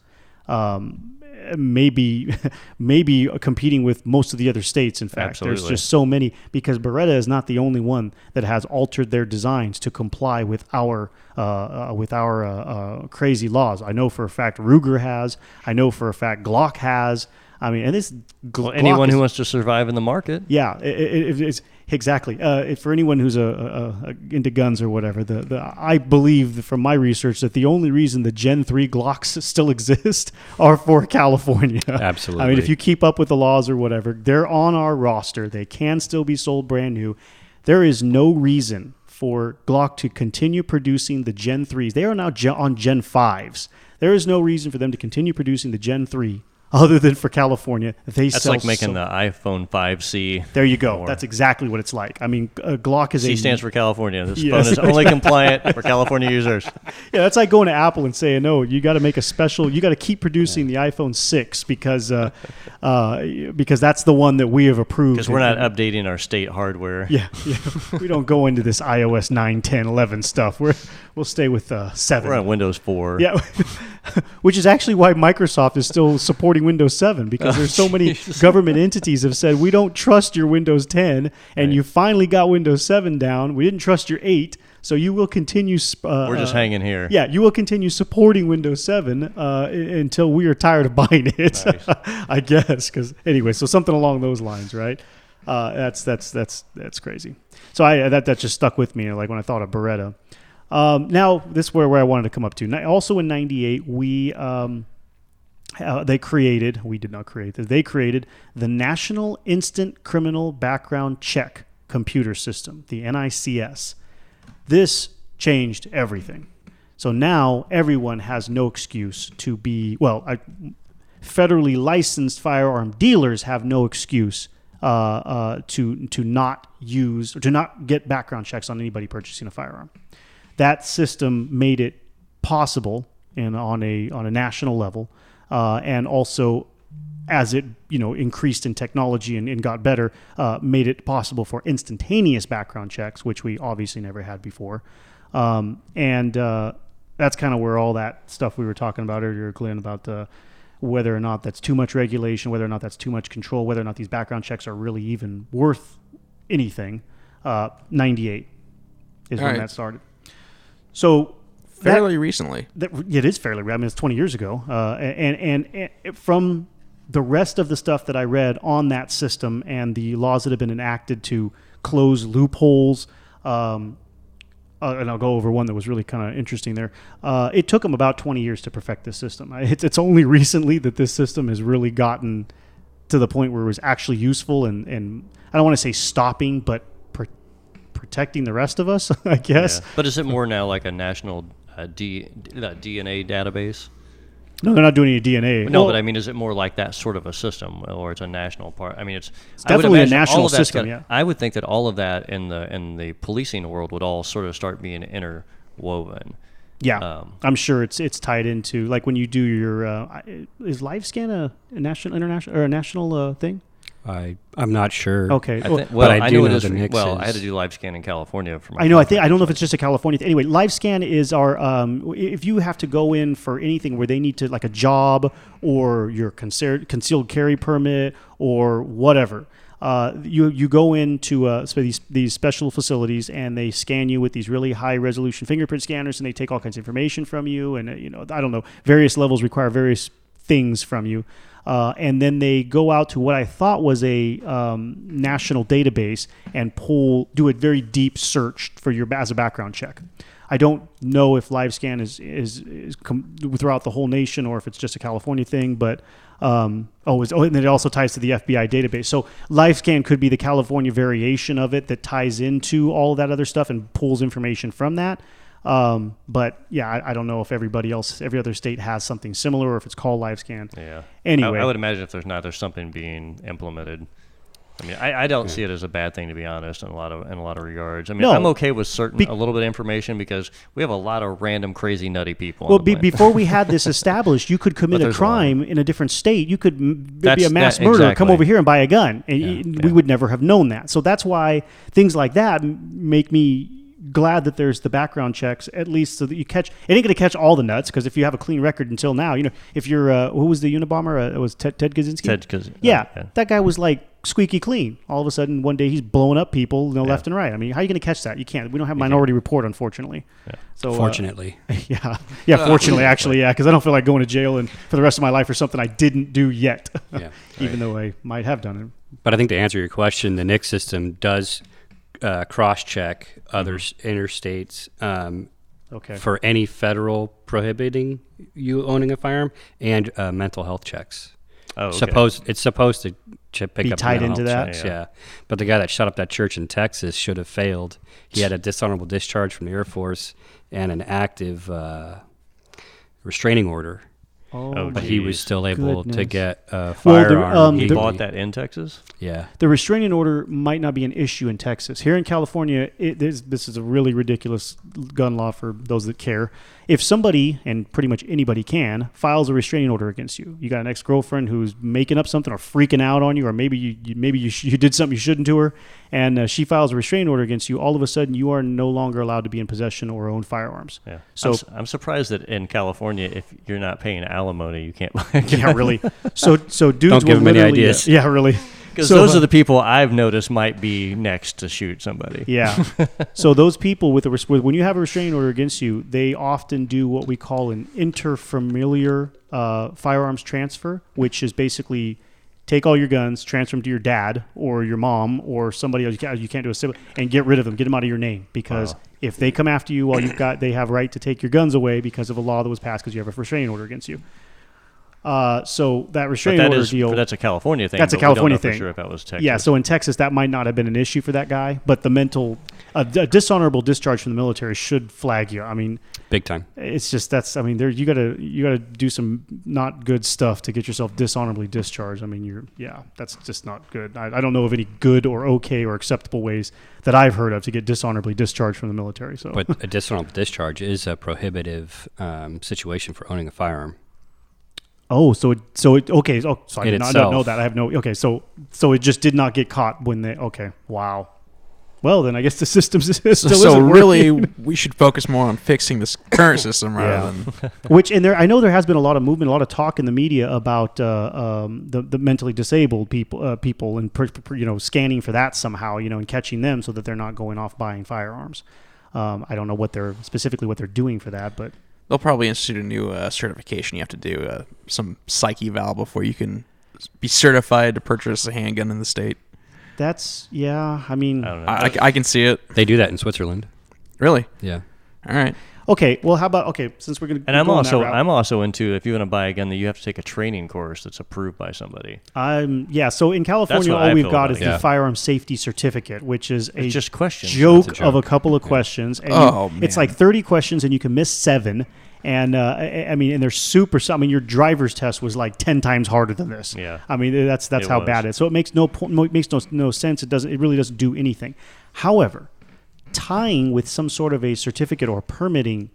Maybe competing with most of the other states. In fact, Absolutely. There's just so many, because Beretta is not the only one that has altered their designs to comply with our crazy laws. I know for a fact Ruger has. I know for a fact Glock has. I mean, and this anyone who wants to survive in the market. Yeah, it's exactly. For anyone who's into guns or whatever, I believe from my research that the only reason the Gen 3 Glocks still exist are for California. Absolutely. I mean, if you keep up with the laws or whatever, they're on our roster. They can still be sold brand new. There is no reason for Glock to continue producing the Gen 3s. They are now on Gen 5s. There is no reason for them to continue producing the Gen 3 other than for California. That's like making the iPhone 5C. There you go. That's exactly what it's like. I mean, Glock is C stands for California. This Yes. phone is only compliant for California users. Yeah, that's like going to Apple and saying, no, you got to make a special, you got to keep producing the iPhone 6 because that's the one that we have approved. Because we're not updating our state hardware. Yeah. We don't go into this iOS 9, 10, 11 stuff. We'll stay with 7. We're on Windows 4. Yeah, which is actually why Microsoft is still supporting Windows 7, because there's so many government entities have said, we don't trust your Windows 10, and you finally got Windows 7 down. We didn't trust your 8, so you will continue. We're just hanging here. Yeah, you will continue supporting Windows 7 until we are tired of buying it, Nice. I guess. Because anyway, so something along those lines, right? That's crazy. So that just stuck with me, like when I thought of Beretta. Now, this is where I wanted to come up to. Also in 98, they created the National Instant Criminal Background Check computer system, the NICS. This changed everything. So now everyone has no excuse to be, federally licensed firearm dealers have no excuse to not use or to not get background checks on anybody purchasing a firearm. That system made it possible on a national level, and also as it increased in technology and got better, made it possible for instantaneous background checks, which we obviously never had before. And that's kind of where all that stuff we were talking about earlier, Glenn, about whether or not that's too much regulation, whether or not that's too much control, whether or not these background checks are really even worth anything. 98 is when that started. So fairly recently. It is fairly. I mean, it's 20 years ago. And from the rest of the stuff that I read on that system and the laws that have been enacted to close loopholes, and I'll go over one that was really kind of interesting there. It took them about 20 years to perfect this system. It's only recently that this system has really gotten to the point where it was actually useful and I don't want to say stopping, but protecting the rest of us, I guess. Yeah. But is it more now like a national DNA database? No, they're not doing any DNA. No, but I mean, is it more like that sort of a system, or it's a national part? I mean, it's definitely a national system. Yeah, I would think that all of that in the policing world would all sort of start being interwoven. Yeah, I'm sure it's tied into, like when you do your is LiveScan a national, international, or a national thing? I'm not sure. Okay. But I do know it know is. the NICS Well, I is- had to do live scan in California for my. I know. I contract. don't know if it's just a California thing. Anyway, LiveScan is our. If you have to go in for anything where they need to, like a job or your concealed carry permit or whatever, you go into so these special facilities and they scan you with these really high resolution fingerprint scanners and they take all kinds of information from you and I don't know, various levels require various things from you. And then they go out to what I thought was a national database and do a very deep search for as a background check. I don't know if LiveScan is throughout the whole nation or if it's just a California thing, but and then it also ties to the FBI database. So LiveScan could be the California variation of it that ties into all of that other stuff and pulls information from that. But yeah, I don't know if every other state has something similar or if it's called LiveScan. Yeah. Anyway, I would imagine if there's not, there's something being implemented. I mean, I don't see it as a bad thing, to be honest, in a lot of regards. I mean, No. I'm okay with a little bit of information because we have a lot of random, crazy, nutty people. well, on the planet. before we had this established, you could commit a there's a lot. crime in a different state. You could be That's- a mass that- murderer, come exactly. over here and buy a gun, and we would never have known that. So that's why things like that make me glad that there's the background checks, at least so that you catch. It ain't going to catch all the nuts because if you have a clean record until now, if you're who was the Unabomber? It was Ted Kaczynski. Ted Kaczynski. Yeah, Yeah. that guy was like squeaky clean. All of a sudden, one day he's blowing up people, left and right. I mean, how are you going to catch that? You can't. We don't have Minority Report, unfortunately. Yeah. So Fortunately. yeah, fortunately, actually, yeah, because I don't feel like going to jail and for the rest of my life for something I didn't do yet, Yeah. even though I might have done it. But I think to answer your question, the NICS system does cross-check other interstates Okay. for any federal prohibiting you owning a firearm and mental health checks. Oh, okay. It's supposed to pick Be up tied mental into health that? checks, yeah. But the guy that shut up that church in Texas should have failed. He had a dishonorable discharge from the Air Force and an active restraining order. Oh, But he was still able to Goodness. get a Well, the- firearm. He the- bought that in Texas? Yeah. the restraining order might not be an issue in Texas. Here in California, this is a really ridiculous gun law for those that care. If somebody, and pretty much anybody can, files a restraining order against you, you got an ex-girlfriend who's making up something or freaking out on you, or maybe you did something you shouldn't to her, and she files a restraining order against you, all of a sudden you are no longer allowed to be in possession or own firearms. Yeah. So I'm surprised that in California, if you're not paying alimony, you can't buy a gun. yeah, really. So dudes Don't give will them any literally- ideas. Yeah, really. Because So, those are the people I've noticed might be next to shoot somebody. Yeah. So those people with when you have a restraining order against you, they often do what we call an interfamiliar firearms transfer, which is basically take all your guns, transfer them to your dad or your mom or somebody else. You can't do a sibling, and get rid of them. Get them out of your name because if they come after you while they have right to take your guns away because of a law that was passed because you have a restraining order against you. So that restraining order deal. But that's a California thing. That's a but we don't California know for thing. sure if that was Texas. Yeah, so in Texas, that might not have been an issue for that guy, but the a dishonorable discharge from the military should flag you. I mean, Big time. it's just you gotta do some not good stuff to get yourself dishonorably discharged. I mean, that's just not good. I don't know of any good or okay or acceptable ways that I've heard of to get dishonorably discharged from the military. So, But a dishonorable discharge is a prohibitive situation for owning a firearm. so it okay. Oh, so I In did not itself. know that. I have no. Okay, so it just did not get caught when they. Okay, wow. Well, then I guess the system still So isn't really, working. we should focus more on fixing this current system rather than. I know there has been a lot of movement, a lot of talk in the media about the mentally disabled people, and scanning for that somehow, and catching them so that they're not going off buying firearms. I don't know what they're doing for that, but They'll probably institute a new certification. You have to do some psych eval before you can be certified to purchase a handgun in the state. that's I mean, I don't know. I can see it. They do that in Switzerland. Really? Yeah. All right. okay. Well, how about since we're going to and I'm also into, if you want to buy a gun, that you have to take a training course that's approved by somebody. So in California, what all I we've feel got about is it. the Yeah. firearm safety certificate, which is It's just questions. joke It's a of a joke. couple of questions. And it's man. like 30 questions, and you can miss 7. And I mean, and they're super. I mean, your driver's test was like 10 times harder than this. Yeah. I mean, that's It how was. bad it is. So it makes no sense. It really doesn't do anything. However, tying with some sort of a certificate or permitting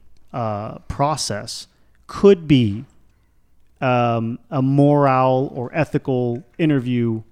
process could be a moral or ethical interview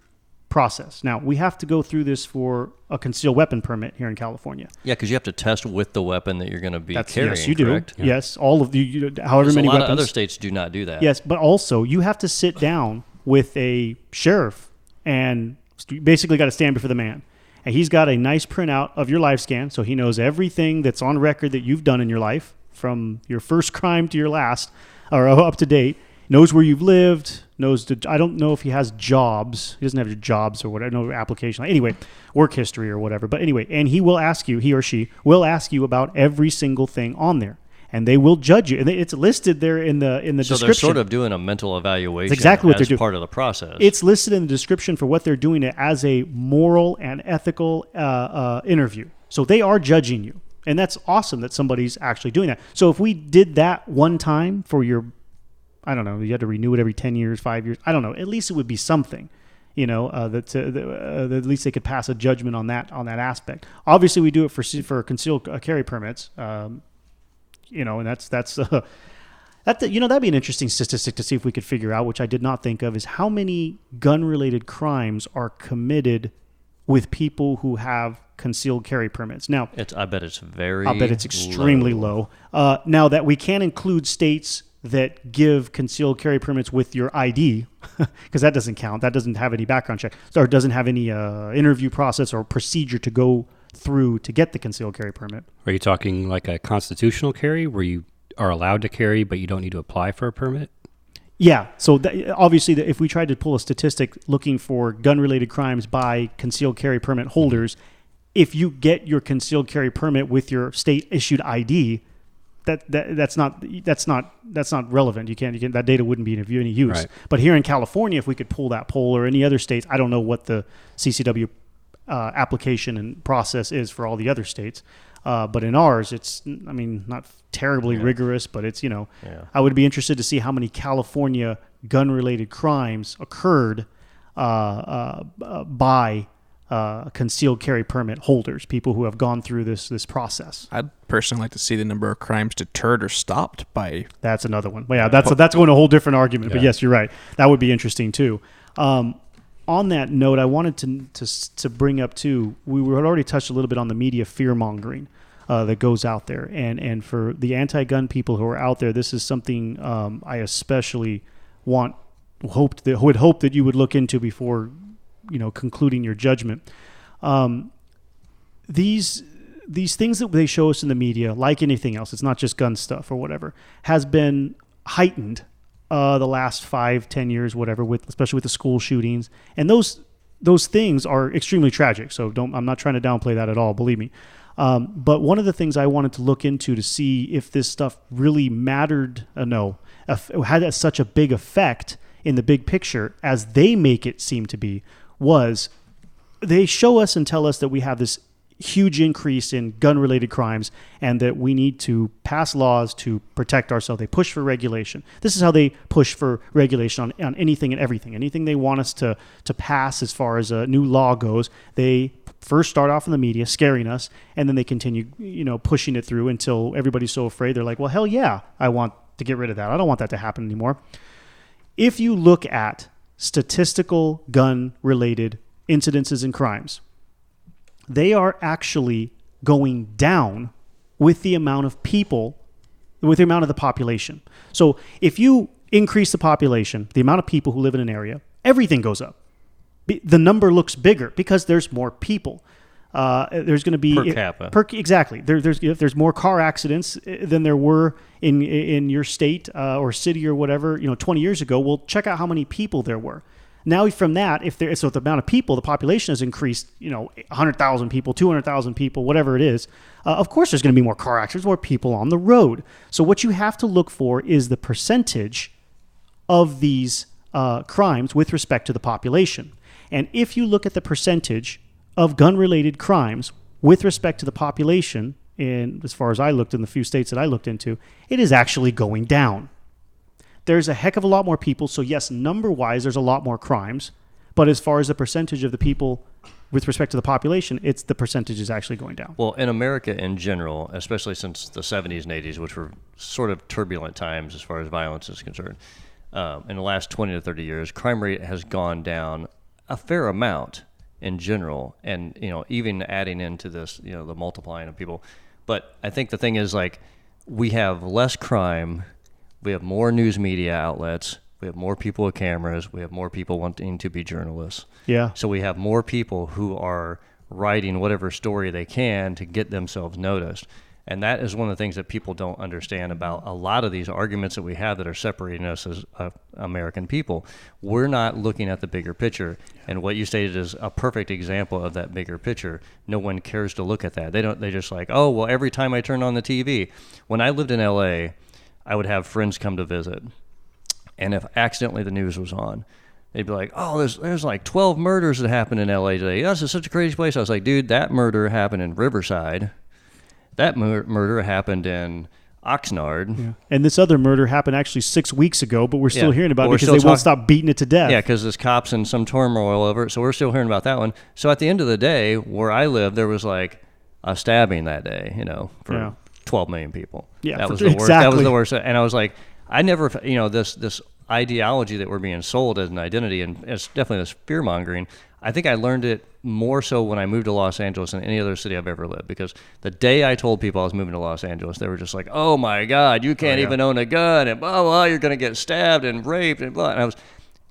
process. Now, we have to go through this for a concealed weapon permit here in California. Yeah, because you have to test with the weapon that you're going to be carrying. Yes, you do. Correct? Yeah. Yes, all of you, however many A lot weapons. of other states do not do that. Yes, but also you have to sit down with a sheriff and you basically got to stand before the man. And he's got a nice printout of your life scan, so he knows everything that's on record that you've done in your life, from your first crime to your last, or up to date. Knows where you've lived, I don't know if he has jobs. He doesn't have jobs or whatever, no application. Anyway, work history or whatever. But anyway, and he or she will ask you about every single thing on there. And they will judge you. And it's listed there in the description. So they're sort of doing a mental evaluation. That's exactly what they're doing. Part of the process. It's listed in the description for what they're doing as a moral and ethical interview. So they are judging you. And that's awesome that somebody's actually doing that. So if we did that one time for your, I don't know, you had to renew it every 10 years, 5 years. I don't know. At least it would be something, that at least they could pass a judgment on that aspect. Obviously, we do it for concealed carry permits, and that'd be an interesting statistic to see if we could figure out, which I did not think of, is how many gun-related crimes are committed with people who have concealed carry permits. Now, I bet it's extremely low. Now that we can include states that give concealed carry permits with your ID, because that doesn't count. That doesn't have any background check, or doesn't have any interview process or procedure to go through to get the concealed carry permit. Are you talking like a constitutional carry where you are allowed to carry but you don't need to apply for a permit? Yeah. So obviously, if we tried to pull a statistic looking for gun-related crimes by concealed carry permit holders, if you get your concealed carry permit with your state-issued ID, that's not relevant. You can't that data wouldn't be of any use. Right. But here in California, if we could pull that poll, or any other states, I don't know what the CCW application and process is for all the other states. But in ours, it's, not terribly rigorous, but it's, I would be interested to see how many California gun-related crimes occurred by concealed carry permit holders, people who have gone through this process. I'd personally like to see the number of crimes deterred or stopped by... That's another one. Well, yeah, that's going to a whole different argument. Yeah. But yes, you're right. That would be interesting too. On that note, I wanted to bring up too, we had already touched a little bit on the media fear-mongering that goes out there. And for the anti-gun people who are out there, this is something I especially would hope that you would look into before concluding your judgment. These things that they show us in the media, like anything else, it's not just gun stuff or whatever, has been heightened the last 5-10 years, whatever, especially with the school shootings, and those things are extremely tragic. So I'm not trying to downplay that at all, believe me. But one of the things I wanted to look into to see if this stuff really mattered, had such a big effect in the big picture as they make it seem to be, was they show us and tell us that we have this huge increase in gun-related crimes and that we need to pass laws to protect ourselves. They push for regulation. This is how they push for regulation on anything and everything. Anything they want us to pass as far as a new law goes, they first start off in the media scaring us, and then they continue pushing it through until everybody's so afraid they're like, well, hell yeah, I want to get rid of that. I don't want that to happen anymore. If you look at statistical gun-related incidences and crimes, they are actually going down with the amount of people, with the amount of the population. So if you increase the population, the amount of people who live in an area, everything goes up. The number looks bigger because there's more people. There's going to be per capita. Exactly. There's more car accidents than there were in your state or city or whatever. 20 years ago. Well, check out how many people there were. Now, from that, so the amount of people, the population has increased, 100,000 people, 200,000 people, whatever it is. Of course, there's going to be more car accidents, more people on the road. So what you have to look for is the percentage of these crimes with respect to the population. And if you look at the percentage of gun-related crimes with respect to the population, and as far as I looked in the few states that I looked into, it is actually going down. There's a heck of a lot more people. So yes, number-wise, there's a lot more crimes. But as far as the percentage of the people with respect to the population, the percentage is actually going down. Well, in America in general, especially since the 70s and 80s, which were sort of turbulent times as far as violence is concerned, in the last 20 to 30 years, crime rate has gone down a fair amount in general, and even adding into this, the multiplying of people. But I think the thing is, like, we have less crime, we have more news media outlets, we have more people with cameras, we have more people wanting to be journalists. Yeah. So we have more people who are writing whatever story they can to get themselves noticed. And that is one of the things that people don't understand about a lot of these arguments that we have that are separating us as American people. We're not looking at the bigger picture. And what you stated is a perfect example of that bigger picture. No one cares to look at that. They just like, oh, well, every time I turn on the TV. When I lived in LA, I would have friends come to visit. And if accidentally the news was on, they'd be like, oh, there's like 12 murders that happened in LA today. This is such a crazy place. I was like, dude, that murder happened in Riverside. That murder happened in Oxnard. Yeah. And this other murder happened actually 6 weeks ago, but we're still hearing about it because they won't stop beating it to death. Yeah, because there's cops and some turmoil over it, so we're still hearing about that one. So at the end of the day, where I live, there was like a stabbing that day, for 12 million people. Yeah, that was the worst. Exactly. That was the worst. And I was like, I never, this ideology that we're being sold as an identity, and it's definitely this fear-mongering. I think I learned it more so when I moved to Los Angeles than any other city I've ever lived, because the day I told people I was moving to Los Angeles, they were just like, oh my God, you can't even own a gun, and blah, blah, you're going to get stabbed and raped, and blah.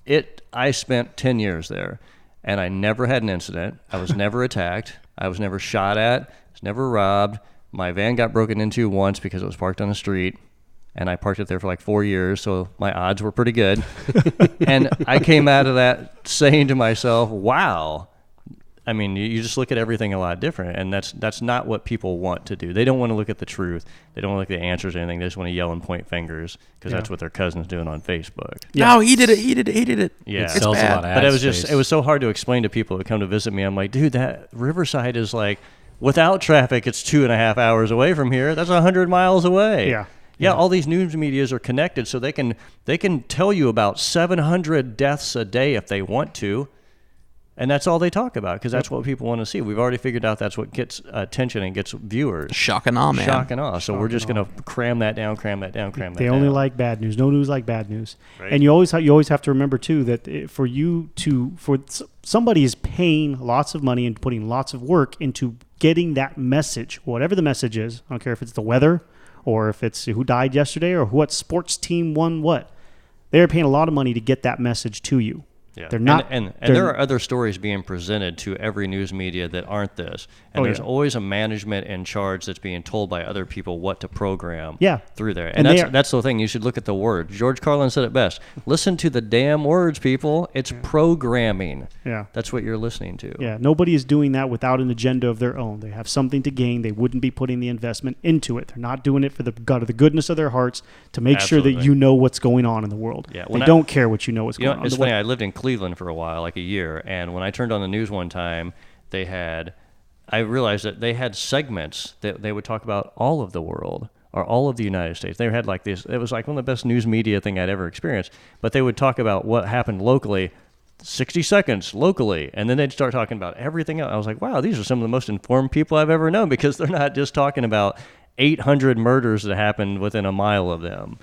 And I spent 10 years there, and I never had an incident. I was never attacked. I was never shot at. I was never robbed. My van got broken into once because it was parked on the street. And I parked it there for like 4 years, so my odds were pretty good. And I came out of that saying to myself, wow. I mean, you just look at everything a lot different, and that's not what people want to do. They don't want to look at the truth. They don't want to look at the answers or anything. They just want to yell and point fingers because that's what their cousin's doing on Facebook. Yeah. No, he did it. Yeah. It sells a lot of But ads. it was so hard to explain to people that come to visit me. I'm like, dude, that Riverside is like, without traffic, it's 2.5 hours away from here. That's 100 miles away. Yeah, all these news medias are connected, so they can tell you about 700 deaths a day if they want to, and that's all they talk about because that's what people want to see. We've already figured out that's what gets attention and gets viewers. Shock and awe, man. Shock and awe. So we're just going to cram that down. They only like bad news. No news like bad news. Right. And you always have to remember too that for somebody is paying lots of money and putting lots of work into getting that message, whatever the message is. I don't care if it's the weather, or if it's who died yesterday, or what sports team won what. They're paying a lot of money to get that message to you. Yeah. They're not, and there are other stories being presented to every news media that aren't this. And there's always a management in charge that's being told by other people what to program through there. And that's the thing. You should look at the words. George Carlin said it best. Listen to the damn words, people. It's programming. Yeah. That's what you're listening to. Yeah. Nobody is doing that without an agenda of their own. They have something to gain. They wouldn't be putting the investment into it. They're not doing it for the goodness of their hearts to make sure that you know what's going on in the world. Yeah. They don't care what you know what's going on. It's funny. I lived in Cleveland for a while, like a year, and when I turned on the news one time, I realized that they had segments that they would talk about all of the world or all of the United States. They had like this. It was like one of the best news media thing I'd ever experienced. But they would talk about what happened locally, 60 seconds locally, and then they'd start talking about everything else. I was like, wow, these are some of the most informed people I've ever known because they're not just talking about 800 murders that happened within a mile of them.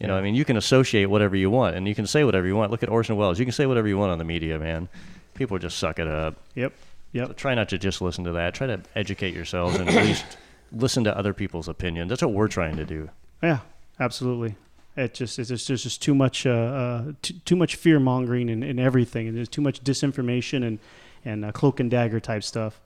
I mean, you can associate whatever you want, and you can say whatever you want. Look at Orson Welles. You can say whatever you want on the media, man. People just suck it up. Yep. So try not to just listen to that. Try to educate yourselves and at least listen to other people's opinions. That's what we're trying to do. Yeah, absolutely. It's just too much too much fear mongering and everything, and there's too much disinformation and cloak and dagger type stuff.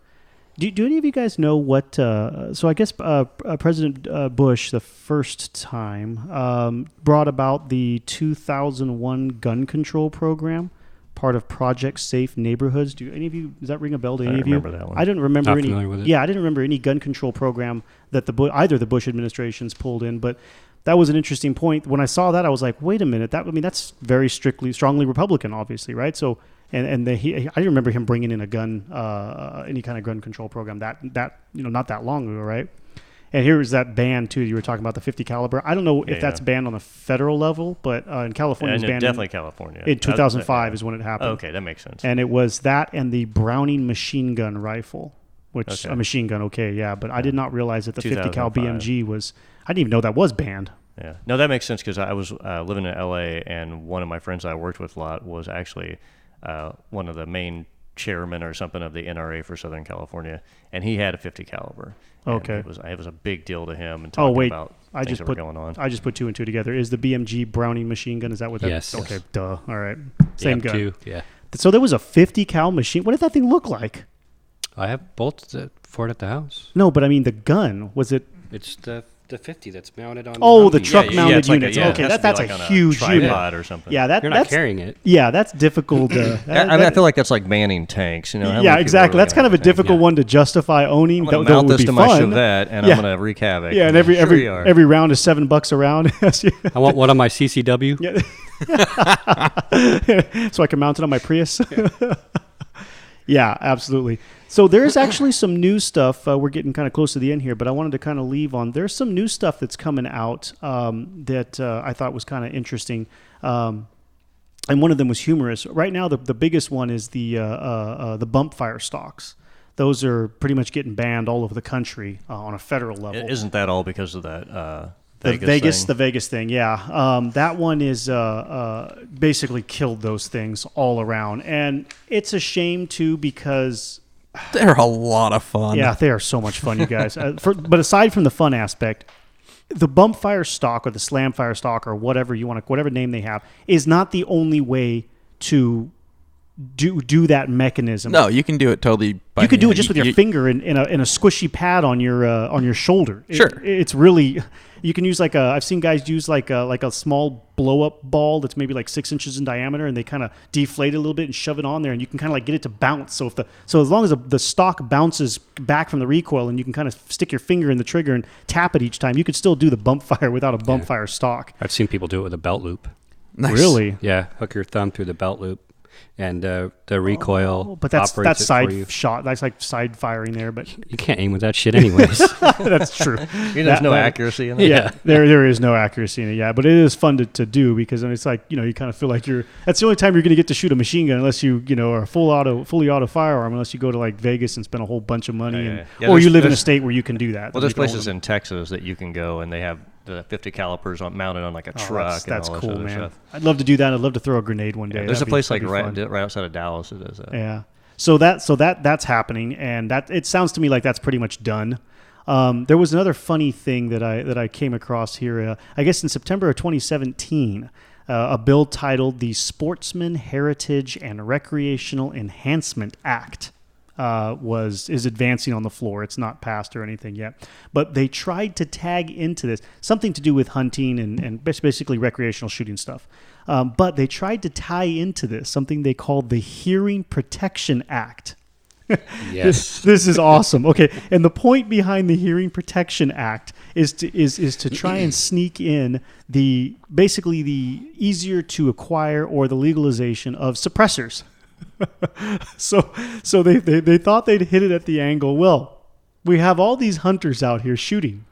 Do any of you guys know what? So I guess President Bush, the first time, brought about the 2001 gun control program, part of Project Safe Neighborhoods. Do any of you? Does that ring a bell to any of you? I remember that one. I didn't remember Not any. familiar with it. Yeah, I didn't remember any gun control program that either the Bush administrations pulled in, but. That was an interesting point. When I saw that, I was like, "Wait a minute! That's very strongly Republican, obviously, right?" So, I didn't remember him bringing in a gun, any kind of gun control program that not that long ago, right? And here is that ban too. You were talking about the 50 caliber. I don't know if that's banned on the federal level, but in California, it's banned. Definitely California. In 2005 is when it happened. Okay, that makes sense. And it was that and the Browning machine gun rifle, which a machine gun. Okay, yeah, but I did not realize that the 50 cal BMG was. I didn't even know that was banned. Yeah. No, that makes sense because I was living in LA, and one of my friends I worked with a lot was actually one of the main chairman or something of the NRA for Southern California, and he had a 50 caliber. And Okay. it was a big deal to him and Oh talking wait, about I things just that were put going on. I just put 2 and 2 together. Is the BMG Browning machine gun? Is that what that? Yes. Okay. Duh. All right. Same gun. Too. Yeah. So there was a 50 cal machine. What did that thing look like? I have bolts for it at the house. No, but I mean the gun. Was it? It's the 50 that's mounted on. Oh, the Humvee. truck mounted it's like units. it Okay, has to be that's like a on huge unit. tripod or something. Yeah, You're not that's carrying it. Yeah, that's difficult. I feel like that's like manning tanks. You know, how many Yeah, people are exactly. really That's gonna kind of a have a tank? difficult one to justify owning. I'm gonna That mount would this be to my fun. Chevette, and Yeah. I'm gonna wreak havoc. Yeah, and Sure you every are. every round is $7 a round. I want one on my CCW. Yeah. So I can mount it on my Prius. Yeah, absolutely. So there's actually some new stuff. We're getting kind of close to the end here, but I wanted to kind of leave on. There's some new stuff that's coming out that I thought was kind of interesting. And one of them was humorous. Right now, the biggest one is the bump fire stocks. Those are pretty much getting banned all over the country on a federal level. Isn't that all because of that The thing? Vegas thing, yeah. That one is basically killed those things all around, and it's a shame too because They're a lot of fun. yeah, they are so much fun, you guys. But aside from the fun aspect, the bump fire stock or the slam fire stock or whatever you want to, whatever name they have, is not the only way to do that mechanism. No, you can do it totally. You could do it just with your finger in a squishy pad on your shoulder. Sure. It's really, you can use I've seen guys use like a small blow up ball that's maybe like 6 inches in diameter, and they kind of deflate it a little bit and shove it on there, and you can kind of like get it to bounce. So as long as the stock bounces back from the recoil, and you can kind of stick your finger in the trigger and tap it each time, you could still do the bump fire without a bump fire stock. I've seen people do it with a belt loop. Nice. Really? Yeah, hook your thumb through the belt loop, and the recoil. But that's operates it for you. side shot. That's like side firing there, but You can't aim with that shit, anyways. that's true. There's no accuracy in it. Yeah, there is no accuracy in it. Yeah, but it is fun to do because it's like you kind of feel like that's the only time you're going to get to shoot a machine gun unless you are a fully auto firearm, unless you go to like Vegas and spend a whole bunch of money, Yeah, or you live in a there's- state where you can do that. Well, then there's you can own places them. in Texas that you can go and they have the 50 calibers mounted on like a Oh, truck. that's and all cool, this other man. stuff. I'd love to do that. I'd love to throw a grenade one day. There's a That'd place that'd like be fun. right outside of Dallas that does that. Yeah. So that's happening, and that it sounds to me like that's pretty much done. There was another funny thing that I came across here. I guess in September of 2017, a bill titled the Sportsman Heritage and Recreational Enhancement Act is advancing on the floor. It's not passed or anything yet, but they tried to tag into this something to do with hunting and basically recreational shooting stuff. But they tried to tie into this something they called the Hearing Protection Act. Yes. This is awesome. Okay, and the point behind the Hearing Protection Act is to try and sneak in the easier to acquire or the legalization of suppressors. So they thought they'd hit it at the angle. Well, we have all these hunters out here shooting,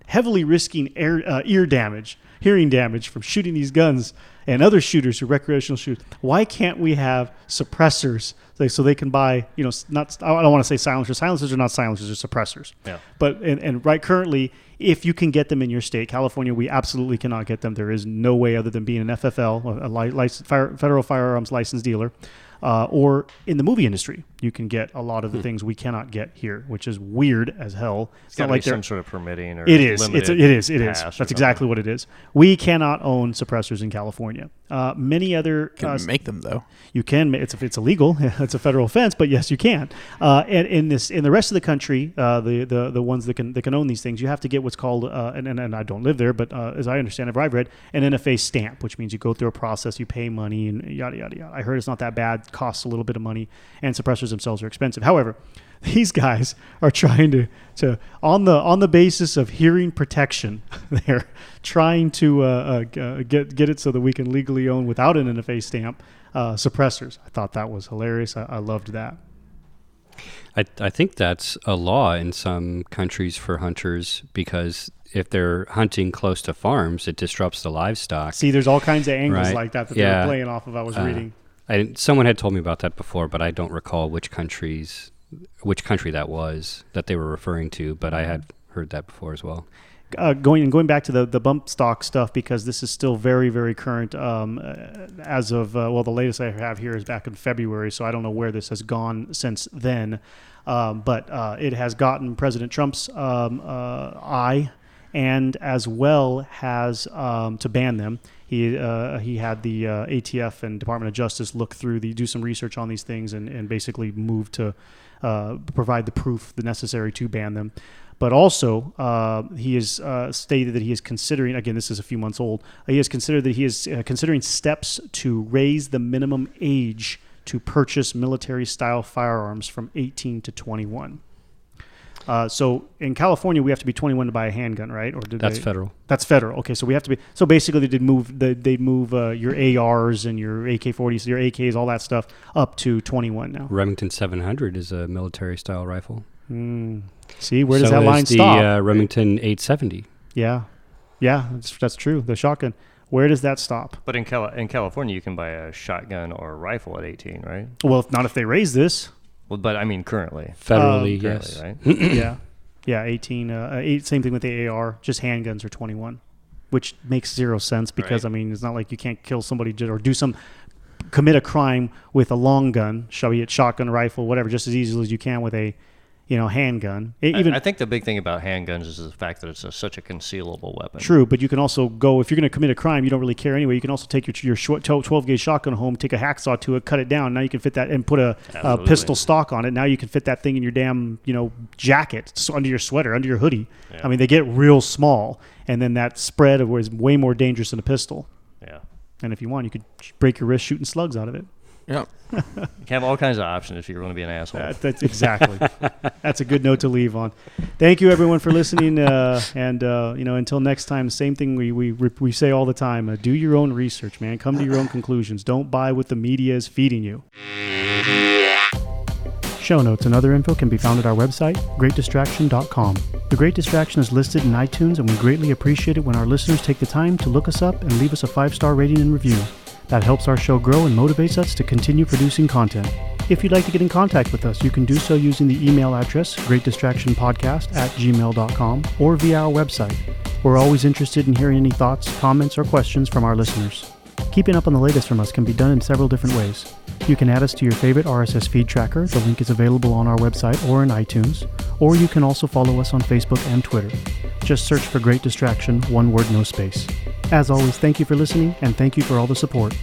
heavily risking ear damage, hearing damage from shooting these guns, and other shooters who recreational shoot. Why can't we have suppressors so they can buy, I don't want to say silencers. Silencers are not silencers, they're suppressors. Yeah. But and right currently, if you can get them in your state, California, we absolutely cannot get them. There is no way other than being an FFL, federal firearms license dealer, or in the movie industry, you can get a lot of the things we cannot get here, which is weird as hell. It's got not to like be they're some sort of permitting or it is. limited It is. pass or That's something. exactly what it is. We cannot own suppressors in California. Many other Can make them though. you can. It's illegal. It's a federal offense, but yes, you can. And in the rest of the country, the ones that can own these things, you have to get what's called and I don't live there, but as I understand it, I've read an NFA stamp, which means you go through a process, you pay money, and yada yada yada. I heard it's not that bad. Costs a little bit of money, and suppressors themselves are expensive. However, these guys are trying to on the basis of hearing protection, they're trying to get it so that we can legally own without an NFA stamp suppressors. I thought that was hilarious. I loved that. I think that's a law in some countries for hunters because if they're hunting close to farms, it disrupts the livestock. See, there's all kinds of angles Right. like that they Yeah. were playing off of. I was reading. Someone had told me about that before, but I don't recall which country that was that they were referring to. But I had heard that before as well. Going back to the bump stock stuff, because this is still very, very current as of, the latest I have here is back in February, so I don't know where this has gone since then. But it has gotten President Trump's eye, and as well has to ban them. He had the ATF and Department of Justice look through, do some research on these things and basically move to provide the proof necessary to ban them. But also, he has stated that he is considering, again, this is a few months old, he has considered that he is considering steps to raise the minimum age to purchase military-style firearms from 18 to 21. So in California, we have to be 21 to buy a handgun, right? Or That's federal. That's federal. Okay, so we have to be. So basically, they'd move your ARs and your AK-40s, your AKs, all that stuff up to 21 now. Remington 700 is a military-style rifle. See, where does that line stop? The Remington 870. Yeah, that's true. The shotgun. Where does that stop? But in California, you can buy a shotgun or a rifle at 18, right? Well, not if they raise this. Well, but I mean currently. Federally, yes. Right? Yeah, 18. Same thing with the AR. Just handguns are 21, which makes zero sense because, Right. I mean, it's not like you can't kill somebody or commit a crime with a long gun, be it shotgun, rifle, whatever, just as easily as you can with a handgun. I think the big thing about handguns is the fact that it's such a concealable weapon. True, but you can also go, if you're going to commit a crime, you don't really care anyway. You can also take your 12-gauge shotgun home, take a hacksaw to it, cut it down. Now you can fit that and put a pistol stock on it. Now you can fit that thing in your damn jacket, under your sweater, under your hoodie. Yeah. I mean, they get real small, and then that spread is way more dangerous than a pistol. Yeah. And if you want, you could break your wrist shooting slugs out of it. Yep. You can have all kinds of options if you're going to be an asshole. That's exactly. That's a good note to leave on. Thank you, everyone, for listening. And until next time, same thing we say all the time. Do your own research, man. Come to your own conclusions. Don't buy what the media is feeding you. Show notes and other info can be found at our website, greatdistraction.com. The Great Distraction is listed in iTunes, and we greatly appreciate it when our listeners take the time to look us up and leave us a 5-star rating and review. That helps our show grow and motivates us to continue producing content. If you'd like to get in contact with us, you can do so using the email address, greatdistractionpodcast@gmail.com, or via our website. We're always interested in hearing any thoughts, comments, or questions from our listeners. Keeping up on the latest from us can be done in several different ways. You can add us to your favorite RSS feed tracker. The link is available on our website or in iTunes. Or you can also follow us on Facebook and Twitter. Just search for Great Distraction, one word, no space. As always, thank you for listening, and thank you for all the support.